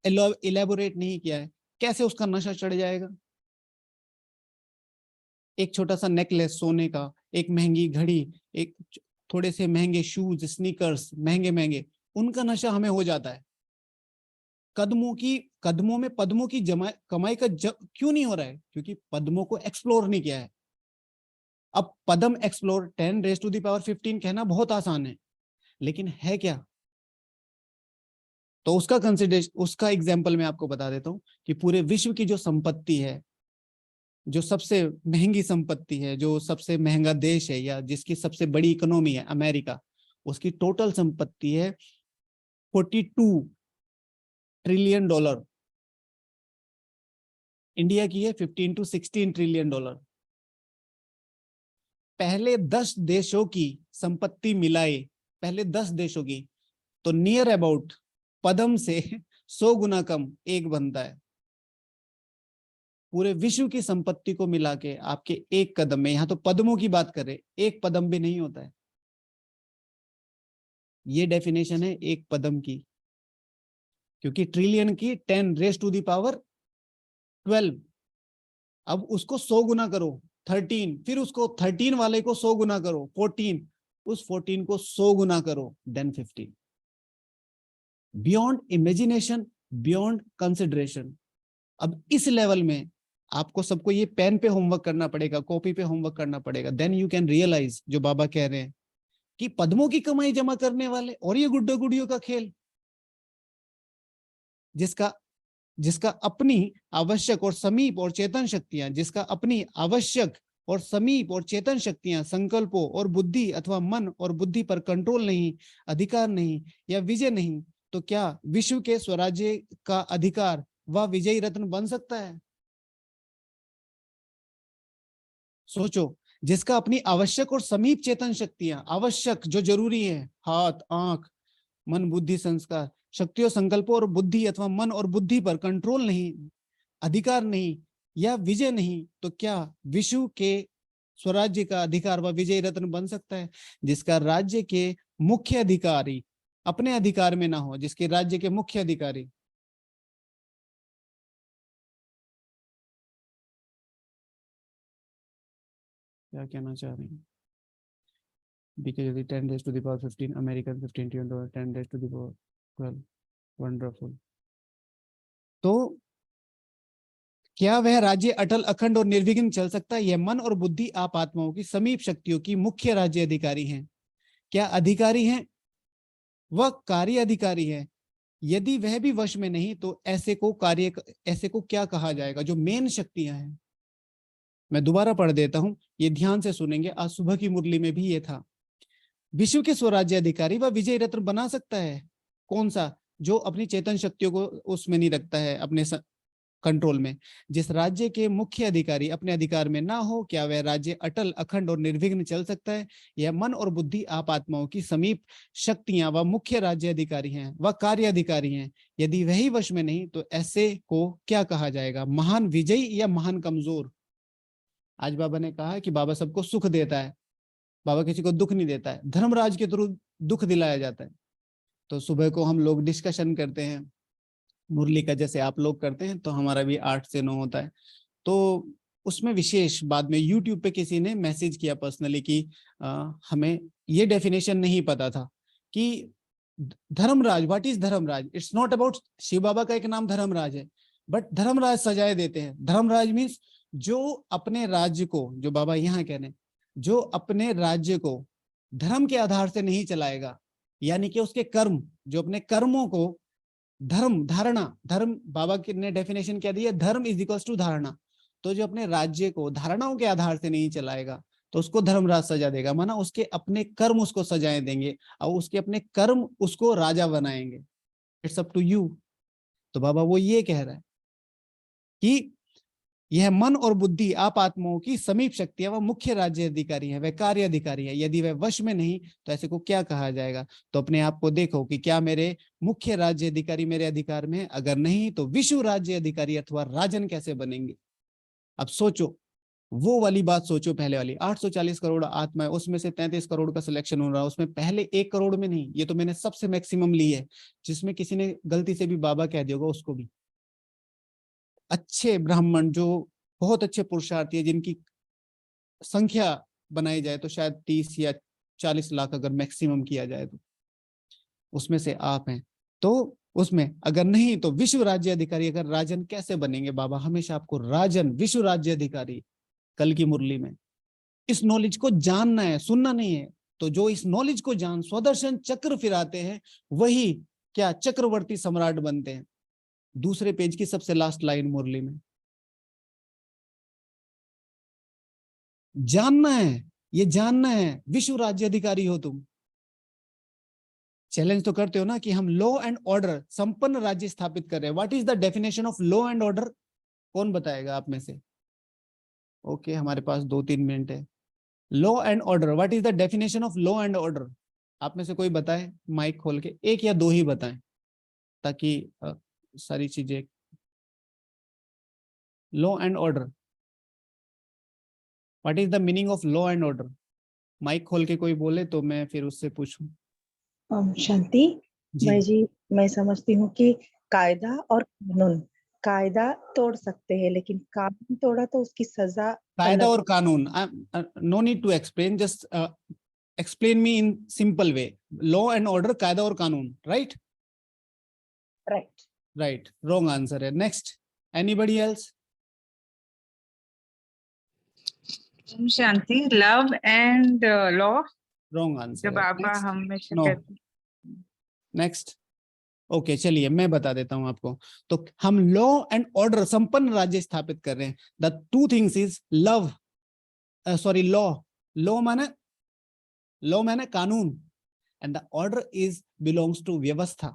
इलेबोरेट नहीं किया है, कैसे उसका नशा चढ़ जाएगा? एक छोटा सा नेकलेस सोने का, एक महंगी घड़ी, एक थोड़े से महंगे शूज, स्नीकर्स महंगे महंगे, उनका नशा हमें हो जाता है। कदमों में पद्मों की कमाई का क्यों नहीं हो रहा है? क्योंकि पद्मों को एक्सप्लोर नहीं किया है। अब पद्म explore 10 raise to the power 15 कहना बहुत आसान है, लेकिन है क्या? तो उसका कंसिडरेशन, उसका एग्जाम्पल मैं आपको बता देता हूं कि पूरे विश्व की जो संपत्ति है, जो सबसे महंगी संपत्ति है, जो सबसे महंगा देश है या जिसकी सबसे बड़ी इकोनॉमी है अमेरिका, उसकी टोटल संपत्ति है 42 ट्रिलियन डॉलर। इंडिया की है 15 to 16 ट्रिलियन डॉलर। पहले 10 देशों की संपत्ति मिलाए, पहले 10 देशों की, तो नियर अबाउट पद्म से 100 गुना कम एक बनता है। पूरे विश्व की संपत्ति को मिला के आपके एक कदम में, यहां तो पद्मों की बात करें, एक पद्म भी नहीं होता है। ये डेफिनेशन है एक पद्म की, क्योंकि ट्रिलियन की 10 रेज टू द पावर 12। अब उसको 100 गुना करो 13, फिर उसको 13 वाले को 100 गुना करो 14, उस 14 को 100 गुना करो then 15। Beyond imagination, beyond consideration. अब इस लेवल में आपको सबको ये पेन पे होमवर्क करना पड़ेगा, कॉपी पे होमवर्क करना पड़ेगा, देन यू कैन रियलाइज जो बाबा कह रहे हैं कि पद्मों की कमाई जमा करने वाले और ये गुड्डो गुड़ियों का खेल, जिसका अपनी आवश्यक और समीप और चेतन शक्तियां, जिसका अपनी आवश्यक और समीप और चेतन शक्तियां, संकल्पों और बुद्धि अथवा मन और बुद्धि पर कंट्रोल नहीं, अधिकार नहीं या विजय नहीं, तो क्या विश्व के स्वराज्य का अधिकार वह विजयी रत्न बन सकता है? सोचो, जिसका अपनी आवश्यक और समीप चेतन शक्तियां, आवश्यक जो जरूरी है, हाथ, आंख, मन, बुद्धि, संस्कार, शक्तियों, संकल्पों और बुद्धि अथवा मन और बुद्धि पर कंट्रोल नहीं, अधिकार नहीं या विजय नहीं, तो क्या विश्व के स्वराज्य का अधिकार व विजयी रत्न बन सकता है? जिसका राज्य के मुख्य अधिकारी अपने अधिकार में ना हो, जिसके राज्य के मुख्य अधिकारी क्या कहना चाह रहे हैं? because 10 raised to the power 15, American 15 trillion dollar, 10 raised to the power 12, wonderful. तो क्या वह राज्य अटल, अखंड और निर्विघ्न चल सकता है? यह मन और बुद्धि आप आत्माओं की समीप शक्तियों की मुख्य राज्य अधिकारी हैं। क्या अधिकारी हैं? वह कार्य अधिकारी है। यदि वह भी वश में नहीं तो ऐसे को क्या कहा जाएगा? जो मेन शक्तियां हैं। मैं दोबारा पढ़ देता हूं, ये ध्यान से सुनेंगे, आज सुबह की मुरली में भी ये था। विश्व के स्वराज्य अधिकारी वह विजय रत्न बना सकता है। कौन सा? जो अपनी चेतन शक्तियों को उसमें नहीं रखता है, अपने कंट्रोल में। जिस राज्य के मुख्य अधिकारी अपने अधिकार में ना हो, क्या वह राज्य अटल, अखंड और निर्विघ्न चल सकता है? यह मन और बुद्धि आप आत्माओं की समीप शक्तियां व मुख्य राज्य अधिकारी हैं, वह कार्य अधिकारी हैं। यदि वही वश में नहीं तो ऐसे को क्या कहा जाएगा? महान विजयी या महान कमजोर? आज बाबा ने कहा कि बाबा सबको सुख देता है, बाबा किसी को दुख नहीं देता है। धर्मराज के थ्रू दुख दिलाया जाता है। तो सुबह को हम लोग डिस्कशन करते हैं मुरली का, जैसे आप लोग करते हैं, तो हमारा भी 8 से 9 होता है। तो उसमें विशेष बाद में यूट्यूब पे किसी ने मैसेज किया पर्सनली कि हमें ये डेफिनेशन नहीं पता था कि Dharmraj, what is Dharmraj? It's not about, Shiv Baba का एक नाम धर्मराज है, बट धर्मराज सजाए देते हैं। धर्मराज मीन्स जो अपने राज्य को, जो बाबा यहाँ कह रहे हैं, जो अपने राज्य को धर्म के आधार से नहीं चलाएगा, यानी कि उसके कर्म, जो अपने कर्मों को धर्म, धारणा, धर्म बाबा ने डेफिनेशन क्या दी है, धर्म इज इक्वल्स टू धारणा। तो जो अपने राज्य को धारणाओं के आधार से नहीं चलाएगा तो उसको धर्मराज सजा देगा, माना उसके अपने कर्म उसको सजाए देंगे और उसके अपने कर्म उसको राजा बनाएंगे। It's up to you. तो बाबा वो ये कह रहा है कि यह मन और बुद्धि आप आत्माओं की समीप शक्तियां, वह मुख्य राज्य अधिकारी है, वह कार्य अधिकारी है। यदि वह वश में नहीं तो ऐसे को क्या कहा जाएगा? तो अपने आप को देखो कि क्या मेरे मुख्य राज्य अधिकारी मेरे अधिकार में है? अगर नहीं तो विश्व राज्य अधिकारी अथवा राजन कैसे बनेंगे? अब सोचो, वो वाली बात सोचो, पहले वाली 840 करोड़ आत्मा है, उसमें से 33 करोड़ का सिलेक्शन हो रहा है, उसमें पहले 1 करोड़ में नहीं, ये तो मैंने सबसे मैक्सिमम ली है, जिसमें किसी ने गलती से भी बाबा कह दिया होगा उसको भी। अच्छे ब्राह्मण जो बहुत अच्छे पुरुषार्थी है, जिनकी संख्या बनाई जाए तो शायद 30 या 40 लाख अगर मैक्सिमम किया जाए तो उसमें से आप हैं। तो उसमें अगर नहीं तो विश्व राज्य अधिकारी, अगर राजन कैसे बनेंगे? बाबा हमेशा आपको राजन, विश्व राज्य अधिकारी, कल की मुरली में इस नॉलेज को जानना है, सुनना नहीं है। तो जो इस नॉलेज को जान स्वदर्शन चक्र फिराते हैं वही क्या चक्रवर्ती सम्राट बनते हैं। दूसरे पेज की सबसे लास्ट लाइन मुरली में, जानना है, ये जानना है, विश्व राज्य अधिकारी हो तुम। चैलेंज तो करते हो ना कि हम लॉ एंड ऑर्डर संपन्न राज्य स्थापित कर रहे हैं। What is the definition of law and order? कौन बताएगा आप में से? ओके, हमारे पास 2-3 मिनट है। Law and order, what is the definition of law and order? आप में से कोई बताए, माइक खोल के, 1 या 2 ही बताएं ताकि सारी चीजें। Law and order, what is the meaning of law and order? Mike खोल के कोई बोले तो मैं फिर उससे पूछूं। शांति भाई जी, मैं समझती हूँ कि कायदा और कानून, कायदा तोड़ सकते हैं लेकिन कानून तोड़ा तो उसकी सजा कायदा अलग। और कानून, no need to explain, just explain me in simple way. Law and order, कायदा और कानून, right? Right. Right, wrong answer है। Next, anybody else? शांति, love and law, wrong answer जो है। बाबा हमेशा नो, कहते हैं। नेक्स्ट। ओके, चलिए मैं बता देता हूं आपको। तो हम लॉ एंड ऑर्डर संपन्न राज्य स्थापित कर रहे हैं। The two things is love, sorry law, law माने कानून, and the order is belongs to व्यवस्था।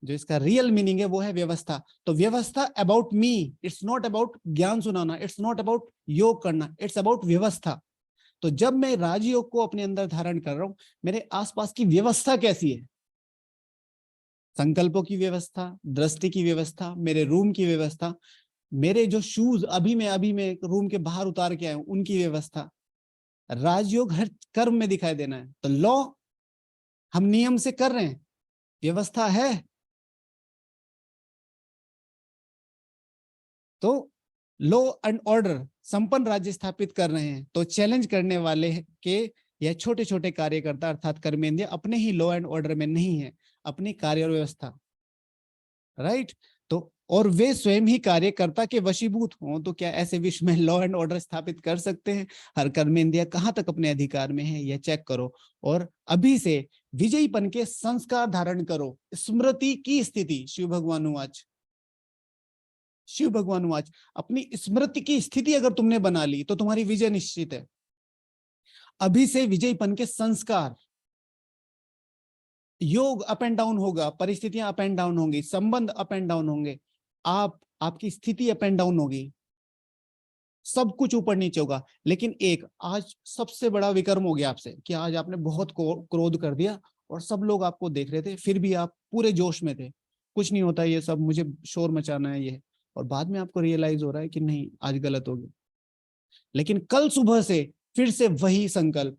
जो इसका रियल मीनिंग है वो है व्यवस्था। तो व्यवस्था about me, it's not about ज्ञान सुनाना, इट्स नॉट अबाउट योग करना, इट्स अबाउट व्यवस्था। तो जब मैं राजयोग को अपने अंदर धारण कर रहा हूं, मेरे आसपास की व्यवस्था कैसी है? संकल्पों की व्यवस्था, दृष्टि की व्यवस्था, मेरे रूम की व्यवस्था, मेरे जो शूज अभी मैं रूम के बाहर उतार के आया हूं उनकी व्यवस्था। राजयोग हर कर्म में दिखाई देना है। तो लॉ हम नियम से कर रहे हैं, व्यवस्था है। तो लॉ एंड ऑर्डर संपन्न राज्य स्थापित कर रहे हैं। तो चैलेंज करने वाले के यह छोटे छोटे कार्यकर्ता अर्थात कर्मेंद्र अपने ही लॉ एंड ऑर्डर में नहीं है, अपनी कार्य व्यवस्था, राइट? तो और वे स्वयं ही कार्यकर्ता के वशीभूत हों तो क्या ऐसे विश्व में लॉ एंड ऑर्डर स्थापित कर सकते हैं? हर कर्मेंद्रिय कहां तक अपने अधिकार में है यह चेक करो और अभी से विजयीपन के संस्कार धारण करो। स्मृति की स्थिति, शिव भगवान वाच, अपनी स्मृति की स्थिति अगर तुमने बना ली तो तुम्हारी विजय निश्चित है। अभी से विजयीपन के संस्कार, योग अप एंड डाउन होगा, परिस्थितियां अप एंड डाउन होंगी, संबंध अप एंड डाउन होंगे, आपकी स्थिति अप एंड डाउन होगी, सब कुछ ऊपर नीचे होगा। लेकिन एक आज सबसे बड़ा विकर्म हो गया आपसे कि आज आपने बहुत क्रोध कर दिया और सब लोग आपको देख रहे थे, फिर भी आप पूरे जोश में थे, कुछ नहीं होता, ये सब मुझे शोर मचाना है ये, और बाद में आपको रियलाइज हो रहा है कि नहीं आज गलत हो गया। लेकिन कल सुबह से फिर से वही संकल्प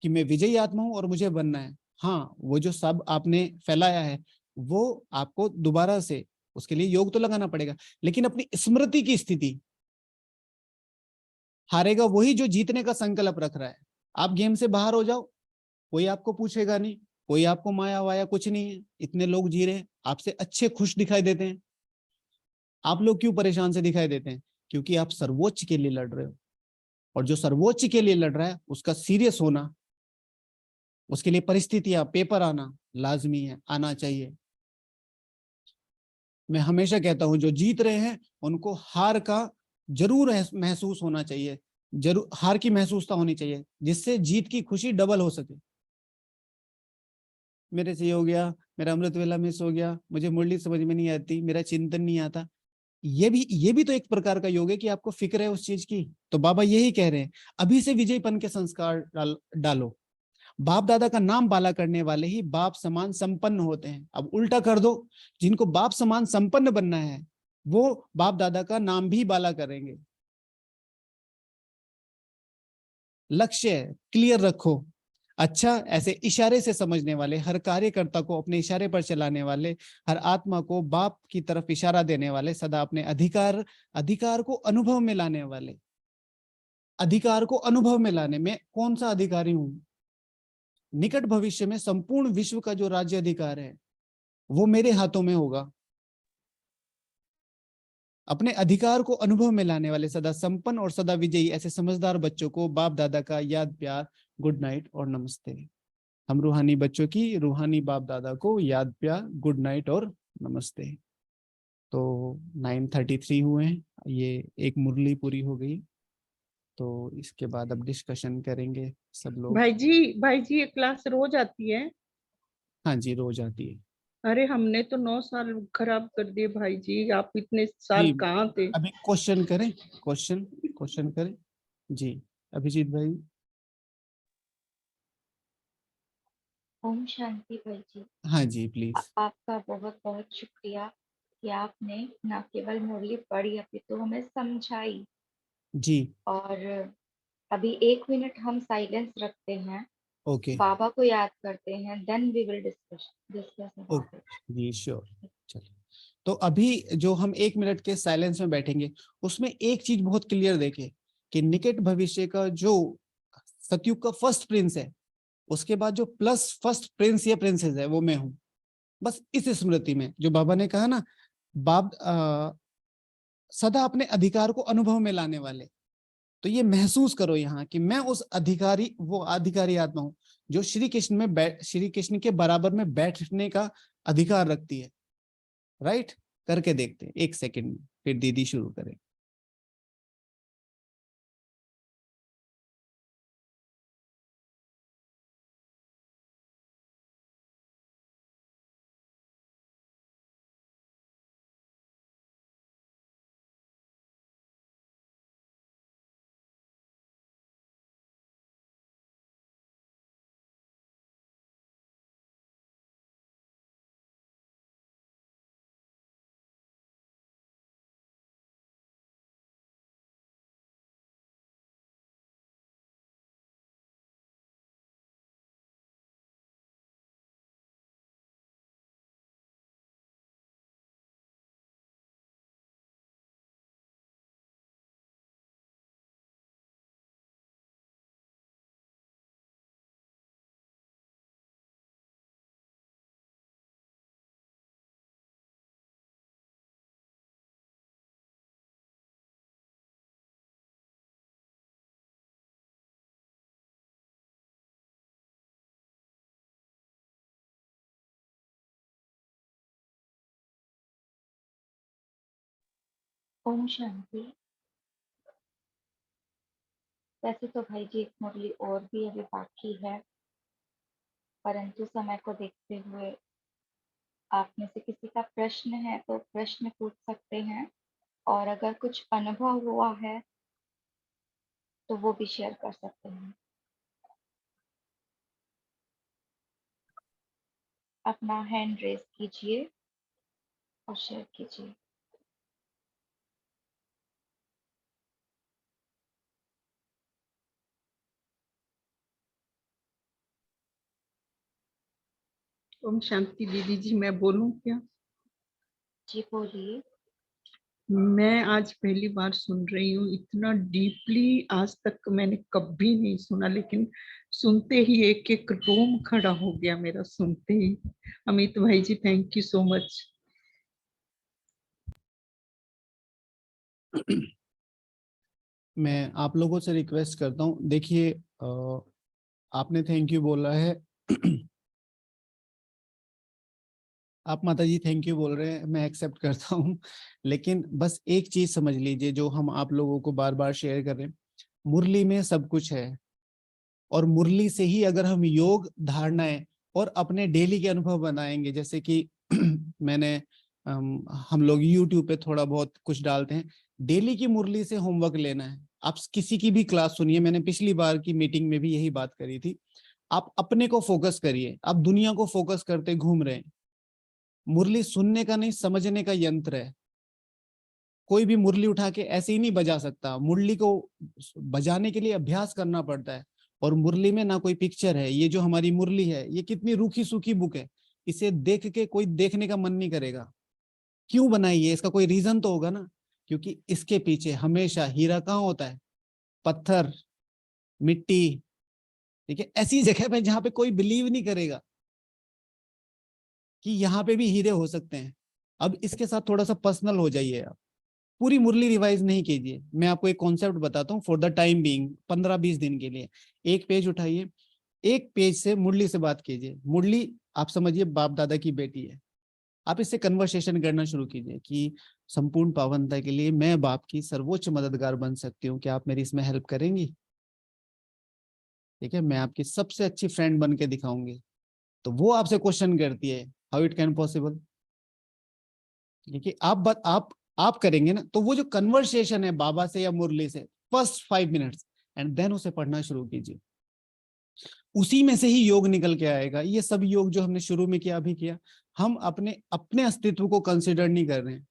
कि मैं विजयी आत्मा हूं और मुझे बनना है। हाँ, वो जो सब आपने फैलाया है वो आपको दोबारा से उसके लिए योग तो लगाना पड़ेगा, लेकिन अपनी स्मृति की स्थिति, हारेगा वही जो जीतने का संकल्प रख रहा है। आप गेम से बाहर हो जाओ, कोई आपको पूछेगा नहीं, कोई आपको माया वाया कुछ नहीं है, इतने लोग जी रहे हैं, आपसे अच्छे खुश दिखाई देते हैं। आप लोग क्यों परेशान से दिखाई देते हैं? क्योंकि आप सर्वोच्च के लिए लड़ रहे हो, और जो सर्वोच्च के लिए लड़ रहा है उसका सीरियस होना, उसके लिए परिस्थितियां, पेपर आना लाजमी है, आना चाहिए। मैं हमेशा कहता हूं जो जीत रहे हैं उनको हार का जरूर महसूस होना चाहिए, जरूर हार की महसूसता होनी चाहिए, जिससे जीत की खुशी डबल हो सके। मेरे से ये हो गया, मेरा अमृत वेला मिस हो गया, मुझे मुरली समझ में नहीं आती, मेरा चिंतन नहीं आता, ये भी तो एक प्रकार का योग है कि आपको फिक्र है उस चीज की। तो बाबा यही कह रहे हैं, अभी से विजयपन के संस्कार डालो। बाप दादा का नाम बाला करने वाले ही बाप समान संपन्न होते हैं। अब उल्टा कर दो, जिनको बाप समान संपन्न बनना है वो बाप दादा का नाम भी बाला करेंगे। लक्ष्य क्लियर रखो। अच्छा, ऐसे इशारे से समझने वाले, हर कार्यकर्ता को अपने इशारे पर चलाने वाले, हर आत्मा को बाप की तरफ इशारा देने वाले, सदा अपने अधिकार को अनुभव में लाने वाले। अधिकार को अनुभव में लाने में कौन सा अधिकारी हूं? निकट भविष्य में संपूर्ण विश्व का जो राज्य अधिकार है वो मेरे हाथों में होगा। अपने अधिकार को अनुभव में लाने वाले, सदा संपन्न और सदा विजयी ऐसे समझदार बच्चों को बाप दादा का याद, प्यार, गुड नाइट और नमस्ते। हम रूहानी बच्चों की रूहानी बाप दादा को याद, प्यार, गुड नाइट और नमस्ते। तो 9:33 हुए हैं, ये एक मुरली पूरी हो गई, तो इसके बाद अब डिस्कशन करेंगे सब लोग। भाई जी ये क्लास रोज आती है? हाँ जी, रोज आती है। अरे हमने तो 9 साल खराब कर दिए भाई जी, आप इतने साल जी, कहाँ थे? अभी क्वेश्चन करें, क्वेश्चन करें जी। अभिजीत भाई। ओम शांति भाई जी। हाँ जी प्लीज। आपका बहुत बहुत शुक्रिया कि आपने न केवल मुरली पढ़ी अपितु हमें समझाई। जी और अभी 1 मिनट हम साइलेंस रखते हैं, ओके बाबा को याद करते हैं, then we will discuss about it. जी श्योर। चलिए, तो अभी जो हम 1 मिनट के साइलेंस में बैठेंगे उसमें एक चीज बहुत क्लियर देखें कि निकट भविष्य का जो सतयुग का फर्स्ट प्रिंस है, उसके बाद जो प्लस फर्स्ट प्रिंस या प्रिंसेस है वो मैं हूं। बस इस स्मृति में जो बाबा ने कहा ना, बाप सदा अपने अधिकार को अनुभव में लाने वाले, तो ये महसूस करो यहाँ कि मैं उस अधिकारी, वो अधिकारी आत्मा हूं जो श्री कृष्ण के बराबर में बैठने का अधिकार रखती है। राइट, करके देखते हैं 1 सेकंड में, फिर दीदी शुरू करें। ओम शांति। वैसे तो भाई जी एक मुरली और भी अभी बाकी है, परंतु समय को देखते हुए आप में से किसी का प्रश्न है तो प्रश्न पूछ सकते हैं, और अगर कुछ अनुभव हुआ है तो वो भी शेयर कर सकते हैं। अपना हैंड रेज कीजिए और शेयर कीजिए। ओम शांति दीदी जी, मैं बोलूं क्या? जी बोलिए। मैं आज पहली बार सुन रही हूँ, इतना डीपली आज तक मैंने कभी नहीं सुना, लेकिन सुनते ही एक एक रोम खड़ा हो गया मेरा सुनते ही। अमित भाई जी, थैंक यू सो मच। मैं आप लोगों से रिक्वेस्ट करता हूँ, देखिए आपने थैंक यू बोला है आप माता जी थैंक यू बोल रहे हैं, मैं एक्सेप्ट करता हूँ, लेकिन बस एक चीज समझ लीजिए जो हम आप लोगों को बार बार शेयर कर रहे हैं, मुरली में सब कुछ है, और मुरली से ही अगर हम योग धारणाएं और अपने डेली के अनुभव बनाएंगे, जैसे कि मैंने हम लोग YouTube पे थोड़ा बहुत कुछ डालते हैं, डेली की मुरली से होमवर्क लेना है। आप किसी की भी क्लास सुनिए, मैंने पिछली बार की मीटिंग में भी यही बात करी थी, आप अपने को फोकस करिए, आप दुनिया को फोकस करते घूम रहे हैं। मुरली सुनने का नहीं, समझने का यंत्र है। कोई भी मुरली उठा के ऐसे ही नहीं बजा सकता, मुरली को बजाने के लिए अभ्यास करना पड़ता है। और मुरली में ना कोई पिक्चर है, ये जो हमारी मुरली है ये कितनी रूखी सूखी बुक है, इसे देख के कोई देखने का मन नहीं करेगा। क्यों बनाई है, इसका कोई रीजन तो होगा ना, क्योंकि इसके पीछे हमेशा हीरा कहाँ होता है, पत्थर, मिट्टी, ठीक है, ऐसी जगह पे जहां पे कोई बिलीव नहीं करेगा कि यहाँ पे भी हीरे हो सकते हैं। अब इसके साथ थोड़ा सा पर्सनल हो जाइए, आप पूरी मुरली रिवाइज नहीं कीजिए। मैं आपको एक कॉन्सेप्ट बताता हूँ, फॉर द टाइम बीइंग 15-20 दिन के लिए एक पेज उठाइए, एक पेज से मुरली से बात कीजिए। मुरली आप समझिए बाप दादा की बेटी है, आप इससे कन्वर्सेशन करना शुरू कीजिए कि संपूर्ण पावनता के लिए मैं बाप की सर्वोच्च मददगार बन सकती हूँ, क्या आप मेरी इसमें हेल्प करेंगी? ठीक है, मैं आपकी सबसे अच्छी फ्रेंड बन के दिखाऊंगी। तो वो आपसे क्वेश्चन करती है, हाउ इट कैन पॉसिबल। देखिए आप करेंगे ना, तो वो जो कन्वर्सेशन है बाबा से या मुरली से, फर्स्ट 5 मिनट्स एंड देन उसे पढ़ना शुरू कीजिए। उसी में से ही योग निकल के आएगा। ये सब योग जो हमने शुरू में किया, अभी किया, हम अपने अपने अस्तित्व को कंसिडर नहीं कर रहे हैं।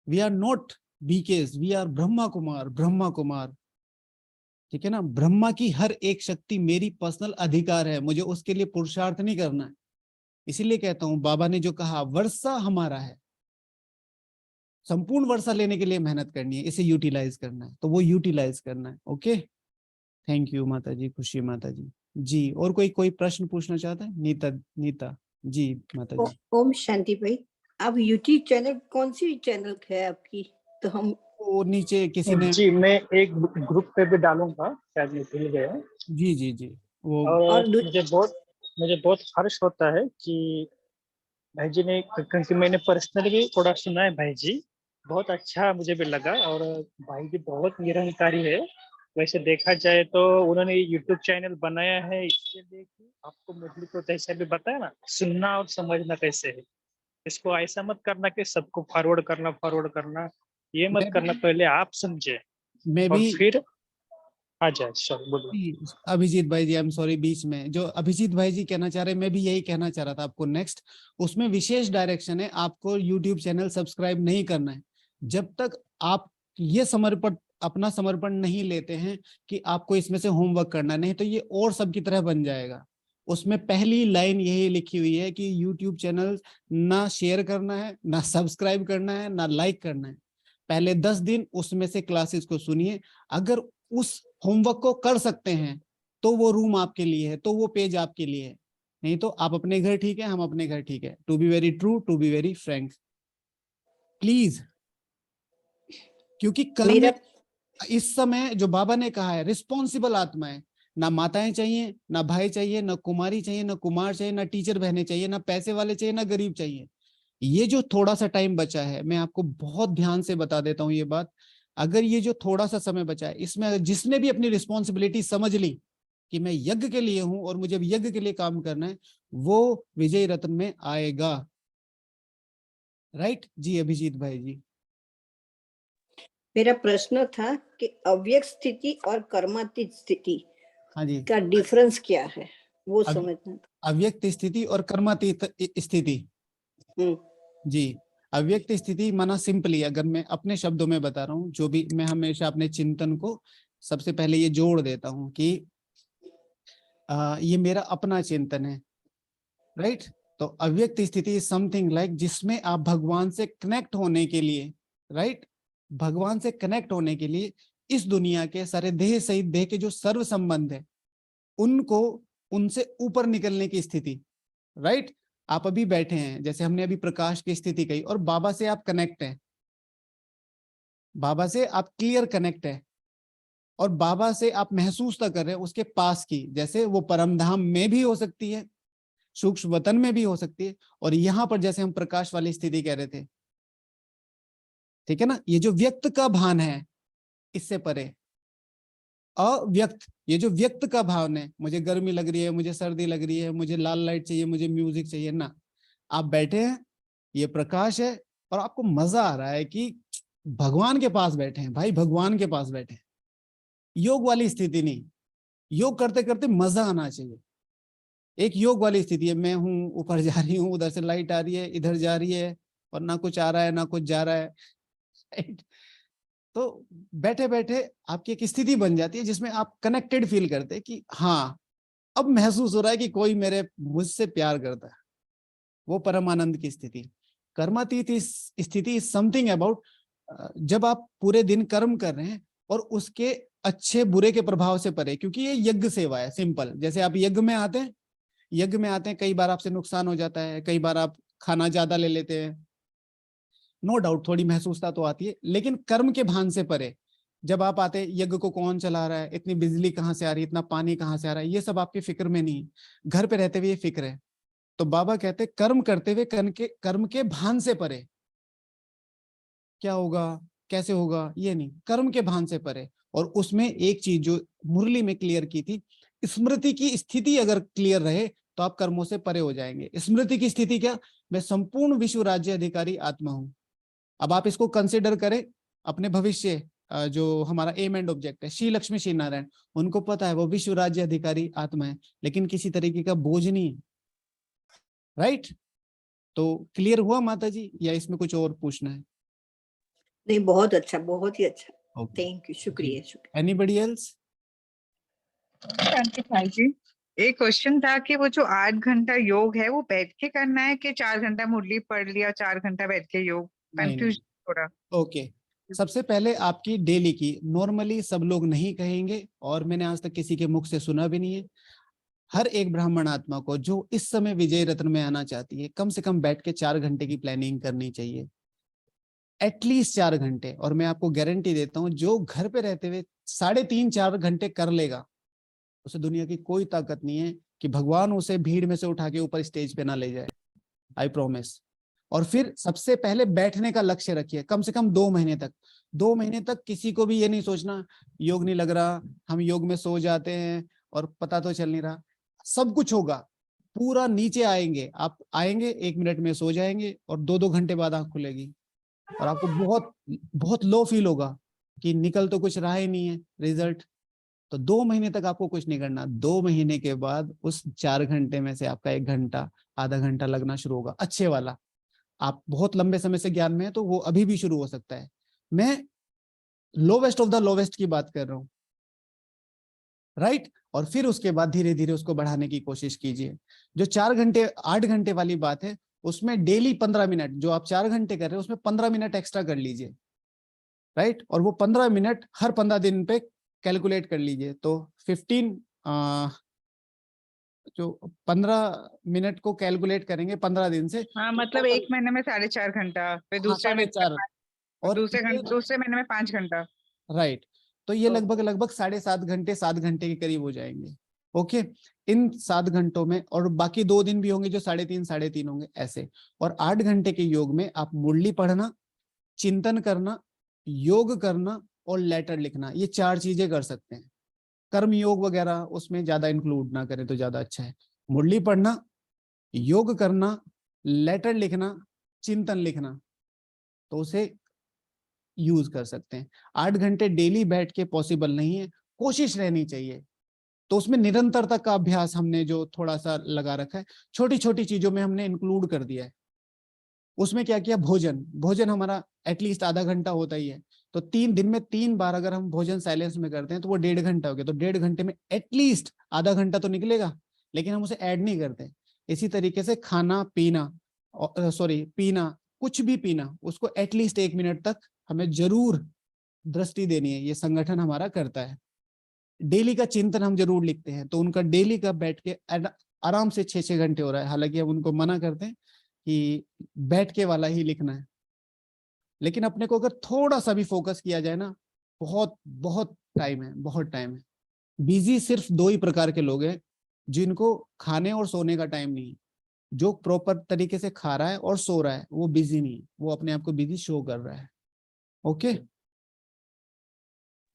We are not BKs, we are Brahma Kumar, Brahma Kumar, ठीक है ना। ब्रह्मा की हर एक शक्ति मेरी पर्सनल अधिकार है, मुझे उसके लिए पुरुषार्थ नहीं करना है। इसीलिए कहता हूं, बाबा ने जो कहा वर्षा हमारा है, संपूर्ण वर्षा लेने के लिए मेहनत करनी है, इसे यूटिलाइज करना है, तो वो यूटिलाइज करना है। ओके, थैंक यू माता जी, खुशी माता जी। जी, और कोई प्रश्न पूछना चाहता है? नीता, नीता जी माता जी। ओम शांति भाई, आप यूट्यूब चैनल कौन सी चैनल है आपकी? तो हम वो नीचे किसी ने जी, मैं एक ग्रुप पे भी डालूंगा, शायद मैं भूल गया। जी वो और मुझे बहुत हर्ष होता है कि भाई जी ने, क्योंकि मैंने पर्सनली भी थोड़ा सुना है भाई जी, बहुत अच्छा मुझे भी लगा। और भाई जी बहुत निरंकारी है। वैसे देखा जाए तो उन्होंने यूट्यूब चैनल बनाया है इसके लिए कि आपको मुरली को जैसे भी बताया ना, सुनना और समझना कैसे है। इसको ऐसा मत करना कि सबको फॉरवर्ड करना, ये मत करना, पहले आप समझे मैं और भी फिर आ जाए। सॉरी, बोलिए। अभिजीत भाई जी, आई एम सॉरी, बीच में जो अभिजीत भाई जी कहना चाह रहे हैं, मैं भी यही कहना चाह रहा था आपको। नेक्स्ट उसमें विशेष डायरेक्शन है, आपको यूट्यूब चैनल सब्सक्राइब नहीं करना है जब तक आप ये अपना समर्पण नहीं लेते हैं कि आपको इसमें से होमवर्क करना, नहीं तो ये और सबकी तरह बन जाएगा। उसमें पहली लाइन यही लिखी हुई है कि यूट्यूब चैनल ना शेयर करना है, ना सब्सक्राइब करना है, ना लाइक करना है। पहले 10 दिन उसमें से क्लासेस को सुनिए, अगर उस होमवर्क को कर सकते हैं तो वो रूम आपके लिए है, तो वो पेज आपके लिए है। नहीं तो आप अपने घर ठीक है, हम अपने घर ठीक है। To be very true, to be very frank, please. क्योंकि कल में इस समय जो बाबा ने कहा है, रिस्पॉन्सिबल आत्माएं, ना माताएं चाहिए, ना भाई चाहिए, ना कुमारी चाहिए, ना कुमार चाहिए, ना टीचर बहने चाहिए, ना पैसे वाले चाहिए, ना गरीब चाहिए। ये जो थोड़ा सा टाइम बचा है, मैं आपको बहुत ध्यान से बता देता हूं ये बात, अगर ये जो थोड़ा सा समय बचा है, इसमें अगर जिसने भी अपनी रिस्पॉन्सिबिलिटी समझ ली कि मैं यज्ञ के लिए हूं और मुझे यज्ञ के लिए काम करना है, वो विजय रत्न में आएगा। राइट जी अभिजीत भाई जी। मेरा प्रश्न था कि अव्यक्त स्थिति और कर्मातीत स्थिति हाँ जी, का डिफरेंस क्या है, वो समझना था। अव्यक्त स्थिति और कर्मातीत स्थिति। जी, अव्यक्त स्थिति माना सिंपली, अगर मैं अपने शब्दों में बता रहा हूँ, जो भी मैं हमेशा अपने चिंतन को सबसे पहले ये जोड़ देता हूँ कि ये मेरा अपना चिंतन है, राइट। तो अव्यक्त स्थिति इज समथिंग लाइक जिसमें आप भगवान से कनेक्ट होने के लिए, राइट, भगवान से कनेक्ट होने के लिए इस दुनिया के सारे देह सहित देह के जो सर्व संबंध है उनको, उनसे ऊपर निकलने की स्थिति, राइट। आप अभी बैठे हैं, जैसे हमने अभी प्रकाश की स्थिति कही, और बाबा से आप कनेक्ट हैं, बाबा से आप क्लियर कनेक्ट है, और बाबा से आप महसूस तक कर रहे हैं उसके पास की, जैसे वो परम धाम में भी हो सकती है, सूक्ष्म वतन में भी हो सकती है, और यहाँ पर जैसे हम प्रकाश वाली स्थिति कह रहे थे, ठीक है ना। ये जो व्यक्त का भान है इससे परे अव्यक्त, ये जो व्यक्त का भाव है, मुझे गर्मी लग रही है, मुझे सर्दी लग रही है, मुझे लाल लाइट चाहिए, मुझे म्यूजिक चाहिए ना, आप बैठे हैं, ये प्रकाश है, और आपको मजा आ रहा है कि भगवान के पास बैठे हैं भाई, भगवान के पास बैठे हैं। योग वाली स्थिति नहीं, योग करते करते मजा आना चाहिए। एक योग वाली स्थिति है, मैं हूं, ऊपर जा रही हूँ, उधर से लाइट आ रही है, इधर जा रही है, और ना कुछ आ रहा है ना कुछ जा रहा है। तो बैठे बैठे आपकी एक स्थिति बन जाती है जिसमें आप कनेक्टेड फील करते हैं कि हाँ, अब महसूस हो रहा है कि कोई मुझसे प्यार करता है, वो परमानंद की स्थिति। कर्मातीत स्थिति इज समथिंग अबाउट, जब आप पूरे दिन कर्म कर रहे हैं और उसके अच्छे बुरे के प्रभाव से परे, क्योंकि ये यज्ञ सेवा है, सिंपल। जैसे आप यज्ञ में आते हैं, कई बार आपसे नुकसान हो जाता है, कई बार आप खाना ज्यादा ले लेते हैं, नो डाउट थोड़ी महसूसता तो आती है, लेकिन कर्म के भान से परे जब आप आते हैं, यज्ञ को कौन चला रहा है, इतनी बिजली कहाँ से आ रही है, इतना पानी कहाँ से आ रहा है, ये सब आपकी फिक्र में नहीं, घर पे रहते हुए ये फिक्र है। तो बाबा कहते हैं कर्म करते हुए कर्म के भान से परे, क्या होगा कैसे होगा ये नहीं, कर्म के भान से परे। और उसमें एक चीज जो मुरली में क्लियर की थी, स्मृति की स्थिति अगर क्लियर रहे तो आप कर्मों से परे हो जाएंगे। स्मृति की स्थिति क्या, मैं संपूर्ण विश्व राज्य अधिकारी आत्मा हूं। अब आप इसको कंसिडर करें अपने भविष्य, जो हमारा एम एंड ऑब्जेक्ट है, श्री लक्ष्मी श्री नारायण, उनको पता है वो विश्व राज्य अधिकारी आत्मा है, लेकिन किसी तरीके का बोझ नहीं है, राइट। तो क्लियर हुआ माता जी, या इसमें कुछ और पूछना है? नहीं, बहुत अच्छा, बहुत ही अच्छा, थैंक यू, शुक्रिया शुक्रिया। Anybody else? शांति भाई जी, एक क्वेश्चन था कि वो जो 8 घंटा योग है वो बैठ के करना है कि 4 घंटा मुरली पढ़ लिया, 4 घंटा बैठ के योग? कंफ्यूज थोड़ा। ओके, सबसे पहले आपकी डेली की, नॉर्मली सब लोग नहीं कहेंगे और मैंने आज तक किसी के मुख से सुना भी नहीं है, हर एक ब्राह्मण आत्मा को जो इस समय विजय रत्न में आना चाहती है, कम से कम बैठ के 4 घंटे की प्लानिंग करनी चाहिए, एटलीस्ट 4 घंटे। और मैं आपको गारंटी देता हूं, जो घर पे रहते हुए 3.5-4 घंटे कर लेगा, उसे दुनिया की कोई ताकत नहीं है कि भगवान उसे भीड़ में से उठा के ऊपर स्टेज पे ना ले जाए, आई प्रॉमिस। और फिर सबसे पहले बैठने का लक्ष्य रखिए, कम से कम 2 महीने तक। 2 महीने तक किसी को भी ये नहीं सोचना योग नहीं लग रहा, हम योग में सो जाते हैं और पता तो चल नहीं रहा, सब कुछ होगा, पूरा नीचे आएंगे, आप आएंगे 1 मिनट में सो जाएंगे और 2-2 घंटे बाद आंख खुलेगी और आपको बहुत बहुत लो फील होगा कि निकल तो कुछ रहा ही नहीं है रिजल्ट। तो 2 महीने तक आपको कुछ नहीं करना, 2 महीने के बाद उस 4 घंटे में से आपका 1 घंटा आधा घंटा लगना शुरू होगा, अच्छे वाला। आप बहुत लंबे समय से ज्ञान में है तो वो अभी भी शुरू हो सकता है, मैं लोवेस्ट ऑफ द लोवेस्ट की बात कर रहा हूं, राइट। और फिर उसके बाद धीरे धीरे उसको बढ़ाने की कोशिश कीजिए। जो 4 घंटे 8 घंटे वाली बात है, उसमें डेली 15 मिनट, जो आप 4 घंटे कर रहे हैं उसमें 15 मिनट एक्स्ट्रा कर लीजिए, राइट। और वो 15 मिनट हर 15 दिन पे कैलकुलेट कर लीजिए, तो 15 मिनट को कैलकुलेट करेंगे 15 दिन से, हाँ, मतलब 1 महीने में 4.5 घंटा, फिर दूसरे में 4.5, और दूसरे महीने में 5 घंटा, राइट। तो ये लगभग 7.5 घंटे 7 घंटे के करीब हो जाएंगे। ओके, इन 7 घंटों में, और बाकी 2 दिन भी होंगे जो 3.5 होंगे ऐसे। और 8 घंटे के योग में आप मुरली पढ़ना, चिंतन करना, योग करना और लेटर लिखना, ये 4 चीजें कर सकते हैं। कर्म योग वगैरह उसमें ज्यादा इंक्लूड ना करें तो ज्यादा अच्छा है। मुरली पढ़ना, योग करना, लेटर लिखना, चिंतन लिखना, तो उसे यूज कर सकते हैं। 8 घंटे डेली बैठ के पॉसिबल नहीं है, कोशिश रहनी चाहिए। तो उसमें निरंतरता का अभ्यास हमने जो थोड़ा सा लगा रखा है, छोटी छोटी चीजों में हमने इंक्लूड कर दिया है। उसमें क्या किया, भोजन हमारा एटलीस्ट आधा घंटा होता ही है, तो 3 दिन में 3 बार अगर हम भोजन साइलेंस में करते हैं तो वो 1.5 घंटा हो गया, तो 1.5 घंटे में एटलीस्ट आधा घंटा तो निकलेगा, लेकिन हम उसे ऐड नहीं करते। इसी तरीके से खाना पीना, पीना, कुछ भी पीना, उसको एटलीस्ट 1 मिनट तक हमें जरूर दृष्टि देनी है, ये संगठन हमारा करता है। डेली का चिंतन हम जरूर लिखते हैं, तो उनका डेली का बैठ के आराम से 6-6 घंटे हो रहा है। हालांकि हम उनको मना करते हैं कि बैठ के वाला ही लिखना है, लेकिन अपने को अगर थोड़ा सा भी फोकस किया जाए ना, बहुत बहुत टाइम है, बहुत टाइम है। बिजी सिर्फ 2 ही प्रकार के लोग हैं, जिनको खाने और सोने का टाइम नहीं है। जो प्रॉपर तरीके से खा रहा है और सो रहा है वो बिजी नहीं है, वो अपने आप को बिजी शो कर रहा है। Okay,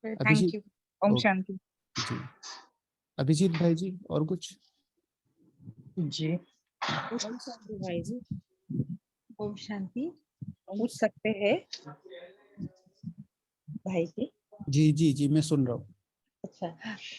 thank Abhijeet. यू। ओम ओके शांति। जी, अभिजीत भाई जी और कुछ? जी ओम शांति भाई जी। ओम शांति। पूछ सकते हैं भाई जी? जी जी जी, मैं सुन रहा हूँ। अच्छा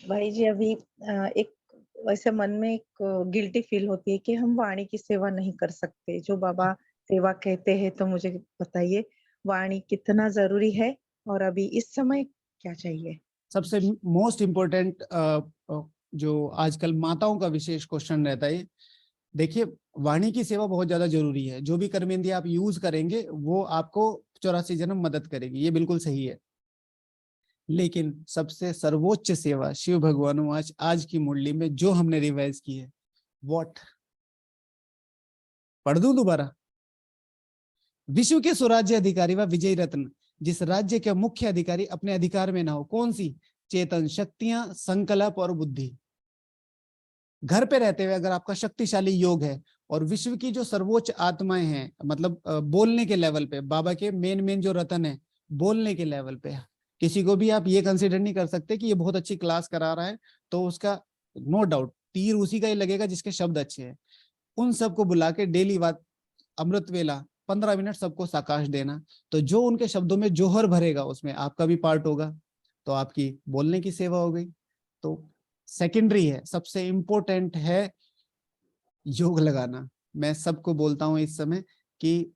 भाई जी, अभी एक वैसे मन में एक गिल्टी फील होती है कि हम वाणी की सेवा नहीं कर सकते। जो बाबा सेवा कहते हैं, तो मुझे बताइए वाणी कितना जरूरी है और अभी इस समय क्या चाहिए? सबसे मोस्ट इम्पोर्टेंट जो आजकल माताओं का विशेष क्वेश्चन रहता है, देखिए वाणी की सेवा बहुत ज्यादा जरूरी है। जो भी कर्मेंद्रिय आप यूज करेंगे वो आपको 84 जन्म मदद करेगी, ये बिल्कुल सही है। लेकिन सबसे सर्वोच्च सेवा शिव भगवान आज की मुरली में जो हमने रिवाइज की है, व्हाट, पढ़ दूं दोबारा? विश्व के स्वराज्य अधिकारी व विजय रत्न, जिस राज्य के मुख्य अधिकारी अपने अधिकार में ना हो, कौन सी? चेतन शक्तियां, संकल्प और बुद्धि। घर पे रहते हुए अगर आपका शक्तिशाली योग है और विश्व की जो सर्वोच्च आत्माएं हैं, मतलब बोलने के लेवल पे, बाबा के मेन जो रतन है बोलने के लेवल पे, किसी को भी आप ये कंसिडर नहीं कर सकते कि ये बहुत अच्छी क्लास करा रहा है तो उसका नो डाउट तीर उसी का ही लगेगा जिसके शब्द अच्छे हैं। उन सबको बुला के डेली बात अमृत वेला 15 मिनट सबको साकाश देना, तो जो उनके शब्दों में जोहर भरेगा उसमें आपका भी पार्ट होगा, तो आपकी बोलने की सेवा हो गई। तो सेकेंडरी है, सबसे इंपॉर्टेंट है योग लगाना। मैं सबको बोलता हूं इस समय कि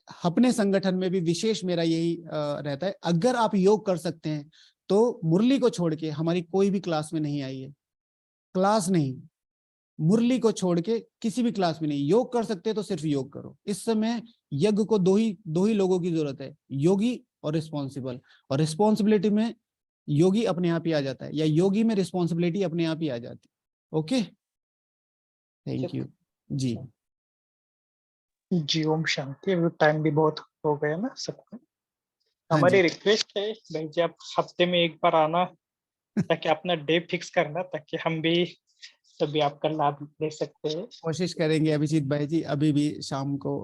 अपने संगठन में भी विशेष मेरा यही रहता है, अगर आप योग कर सकते हैं तो मुरली को छोड़ के हमारी कोई भी क्लास में नहीं आई है, क्लास नहीं, मुरली को छोड़ के किसी भी क्लास में नहीं। योग कर सकते हैं तो सिर्फ योग करो। इस समय यज्ञ को दो ही लोगों की जरूरत है, योगी और रिस्पॉन्सिबल। और रिस्पॉन्सिबिलिटी में योगी अपने आप ही आ जाता है, या योगी में रिस्पॉन्सिबिलिटी अपने आप ही आ जाती है। ओके, थैंक यू जी। जी ओम शांति। अभी टाइम भी बहुत हो गया ना सबका। हाँ हमारी जी। रिक्वेस्ट है भाई जी, आप हफ्ते में एक बार आना, ताकि अपना डे फिक्स करना, ताकि हम भी सभी आपका लाभ ले सकते हैं। कोशिश करेंगे अभिजीत भाई जी। अभी भी शाम को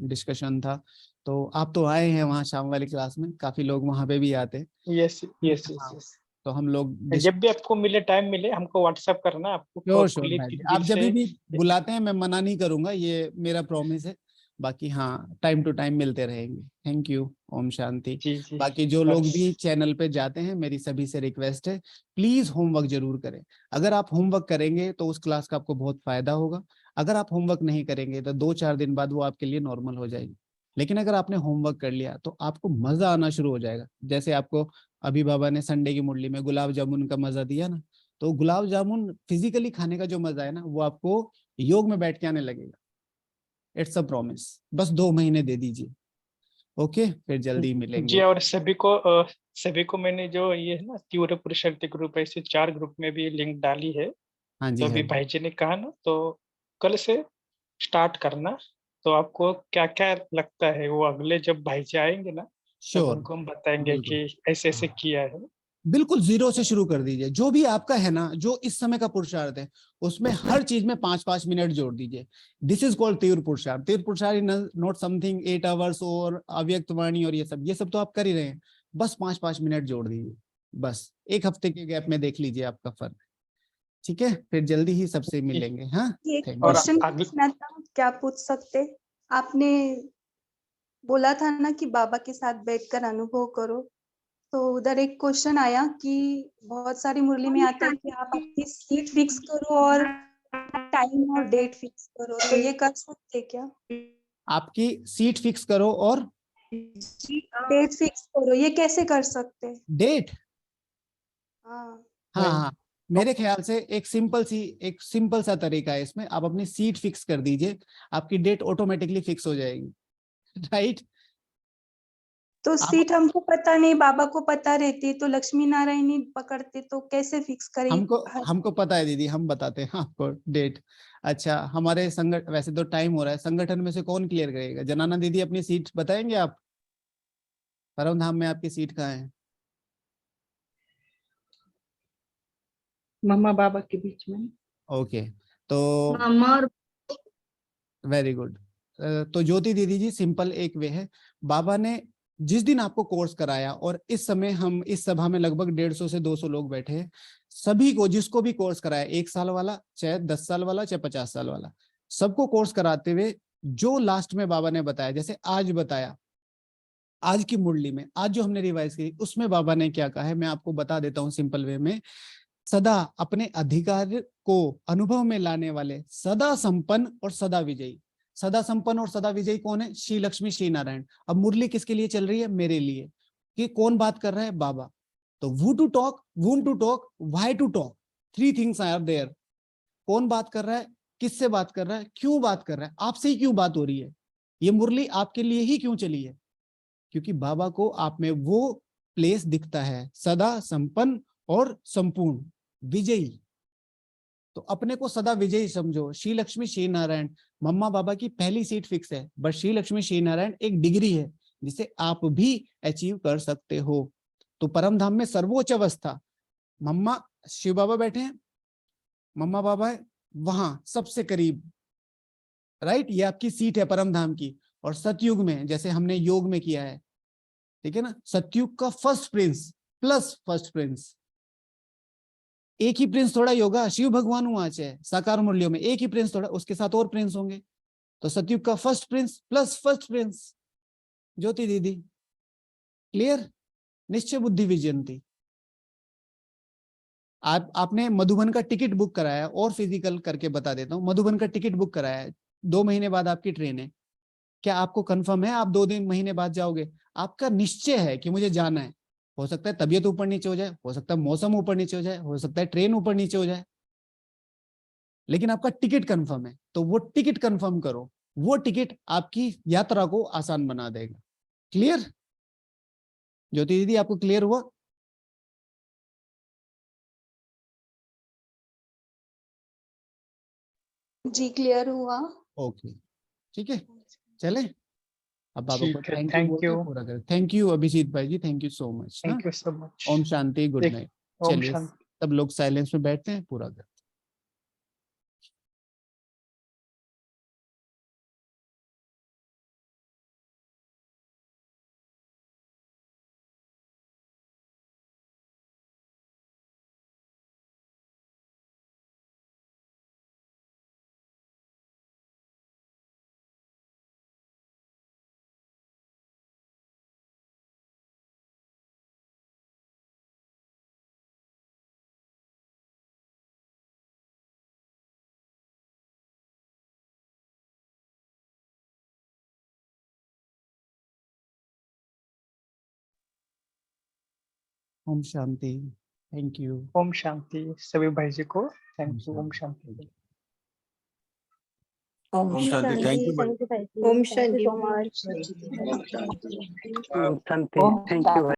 डिस्कशन था, तो आप तो आए हैं वहाँ शाम वाली क्लास में, काफी लोग वहाँ पे भी आते हैं। यस यस हाँ, यस। तो हम लोग जब भी आपको मिले, टाइम मिले, हमको व्हाट्सएप करना। आपको श्योर श्योर खुली भाई जी, दिल आप जब से भी बुलाते हैं मैं मना नहीं करूंगा, ये मेरा प्रॉमिस है। बाकी हाँ, टाइम टू टाइम मिलते रहेंगे। थैंक यू, ओम शांति। जी जी। बाकी जो लोग बस भी चैनल पे जाते हैं, मेरी सभी से रिक्वेस्ट है, प्लीज होमवर्क जरूर करें। अगर आप होमवर्क करेंगे तो उस क्लास का आपको बहुत फायदा होगा। अगर आप होमवर्क नहीं करेंगे तो 2-4 दिन बाद वो आपके लिए नॉर्मल हो जाएगी। लेकिन अगर आपने होमवर्क कर लिया तो आपको मजा आना शुरू हो जाएगा। जैसे आपको अभी बाबा ने संडे की मुरली में गुलाब जामुन का मजा दिया ना, तो गुलाब जामुन फिजिकली खाने का जो मजा है ना, वो आपको योग में बैठ के आने लगेगा। It's a promise. बस 2 महीने दे दीजिए। ओके, फिर जल्दी जी। मिलेंगे। और सभी को मैंने जो ये है ना तीव्र पुरुषार्थी ग्रुप, ऐसे 4 ग्रुप में भी लिंक डाली है। हाँ तो जी, हाँ अभी जी, भाई जी ने कहा ना, तो कल से स्टार्ट करना। तो आपको क्या क्या लगता है, वो अगले जब भाई जी आएंगे ना, तब श्योर, उनको हम बताएंगे बिल्कुल। कि ऐसे ऐसे हाँ, किया है। बिल्कुल जीरो से शुरू कर दीजिए। जो भी आपका है ना, जो इस समय का पुरुषार्थ है, उसमें हर चीज में 5-5 मिनट जोड़ दीजिए। दिस इज कॉल्ड तीव्र पुरुषार्थ। तीव्र पुरुषार्थ नॉट समथिंग 8 आवर्स और अव्यक्त वाणी और ये सब तो आप कर ही रहे हैं। बस 5-5 मिनट जोड़ दीजिए। बस एक हफ्ते के गैप में देख लीजिए आपका फर्क। ठीक है, फिर जल्दी ही सबसे मिलेंगे। हाँ, एक थैंक और यू। क्वेश्चन आगे पूछना था, क्या पूछ सकते? आपने बोला था ना कि बाबा के साथ बैठकर अनुभव करो, तो उधर एक क्वेश्चन आया कि बहुत सारी मुरली में आता है कि आप अपनी सीट फिक्स करो और टाइम और डेट फिक्स करो, तो ये कर सकते क्या? आपकी सीट फिक्स करो और डेट फिक्स करो, ये कैसे कर सकते? डेट। हाँ, हाँ हाँ, मेरे ख्याल से एक सिंपल सा तरीका है इसमें। आप अपनी सीट फिक्स कर दीजिए, आपकी डेट ऑटोमेटिकली फिक्स हो जाएगी। राइट। तो सीट हमको पता नहीं, बाबा को पता रहती, तो लक्ष्मी नारायण ही पकड़ते, तो कैसे फिक्स करें? हमको पता है दीदी, हम बताते हैं आपको डेट। अच्छा, हमारे संगठन, वैसे तो टाइम हो रहा है, संगठन में से कौन क्लियर करेगा? जनाना दीदी अपनी सीट बताएंगे आप? परम धाम में आपकी सीट कहाँ है? मम्मा बाबा के बीच में। ओके, तो वेरी गुड। तो ज्योति दीदी जी, सिंपल एक वे है, बाबा ने जिस दिन आपको कोर्स कराया, और इस समय हम इस सभा में लगभग 150 से 200 लोग बैठे हैं, सभी को, जिसको भी कोर्स कराया, 1 साल वाला चाहे 10 साल वाला चाहे 50 साल वाला, सबको कोर्स कराते हुए जो लास्ट में बाबा ने बताया, जैसे आज बताया, आज की मुरली में, आज जो हमने रिवाइज की, उसमें बाबा ने क्या कहा है मैं आपको बता देता हूँ सिंपल वे में। सदा अपने अधिकार को अनुभव में लाने वाले, सदा संपन्न और सदा विजयी। सदा संपन्न और सदा विजयी कौन है? श्री लक्ष्मी श्री नारायण। अब मुरली किसके लिए चल रही है? मेरे लिए। कि कौन बात कर रहा है? बाबा। तो who to talk, whom to talk, why to talk, 3 things are there। कौन बात कर रहा है, किससे बात कर रहा है, क्यों बात कर रहा है, आपसे ही क्यों बात हो रही है, ये मुरली आपके लिए ही क्यों चली है? क्योंकि बाबा को आप में वो प्लेस दिखता है, सदा संपन्न और संपूर्ण विजयी। तो अपने को सदा विजयी समझो। श्री लक्ष्मी श्री नारायण, मम्मा बाबा की पहली सीट फिक्स है, बट श्री लक्ष्मी श्री नारायण एक डिग्री है जिसे आप भी अचीव कर सकते हो। तो परम धाम में सर्वोच्च अवस्था, मम्मा शिव बाबा बैठे हैं, मम्मा बाबा है वहां सबसे करीब, राइट, ये आपकी सीट है परम धाम की। और सतयुग में जैसे हमने योग में किया है, ठीक है ना, सतयुग का first prince plus first Prince, एक ही प्रिंस थोड़ा ही होगा, शिव भगवान हुआ चाहे साकार मुरलियों में एक ही प्रिंस थोड़ा, उसके साथ और प्रिंस होंगे। तो सतयुग का first prince plus first prince. Jyoti दीदी क्लियर? निश्चय बुद्धि विजयंती। आपने मधुबन का टिकट बुक कराया, और फिजिकल करके बता देता हूँ, मधुबन का टिकट बुक कराया है, 2 महीने बाद आपकी ट्रेन है, क्या आपको कंफर्म है आप 2 महीने बाद जाओगे? आपका निश्चय है कि मुझे जाना है। हो सकता है तबीयत ऊपर नीचे हो जाए, हो सकता है मौसम ऊपर नीचे हो जाए, हो सकता है ट्रेन ऊपर नीचे हो जाए, लेकिन आपका टिकट कंफर्म है। तो वो टिकट कंफर्म करो, वो टिकट आपकी यात्रा को आसान बना देगा। क्लियर? ज्योति दीदी आपको क्लियर हुआ? जी क्लियर हुआ। ओके, ठीक है, चले अब बाबा को ठीक है, थैंक यू बोलते हैं, पूरा करें। थैंक यू अभिजीत भाई जी, thank you so much. Thank you so much. ओम शांति, गुड नाइट। ओम चलिए शांति। सब लोग साइलेंस में बैठते हैं, पूरा करें। Om Shanti, thank you. ओम शांति सभी भाई जी को, थैंक यू। ओम शांति। ओम शांति। शांति, ओम थैंक यू शांति। So much. ओम शांति। शांति, थैंक यू।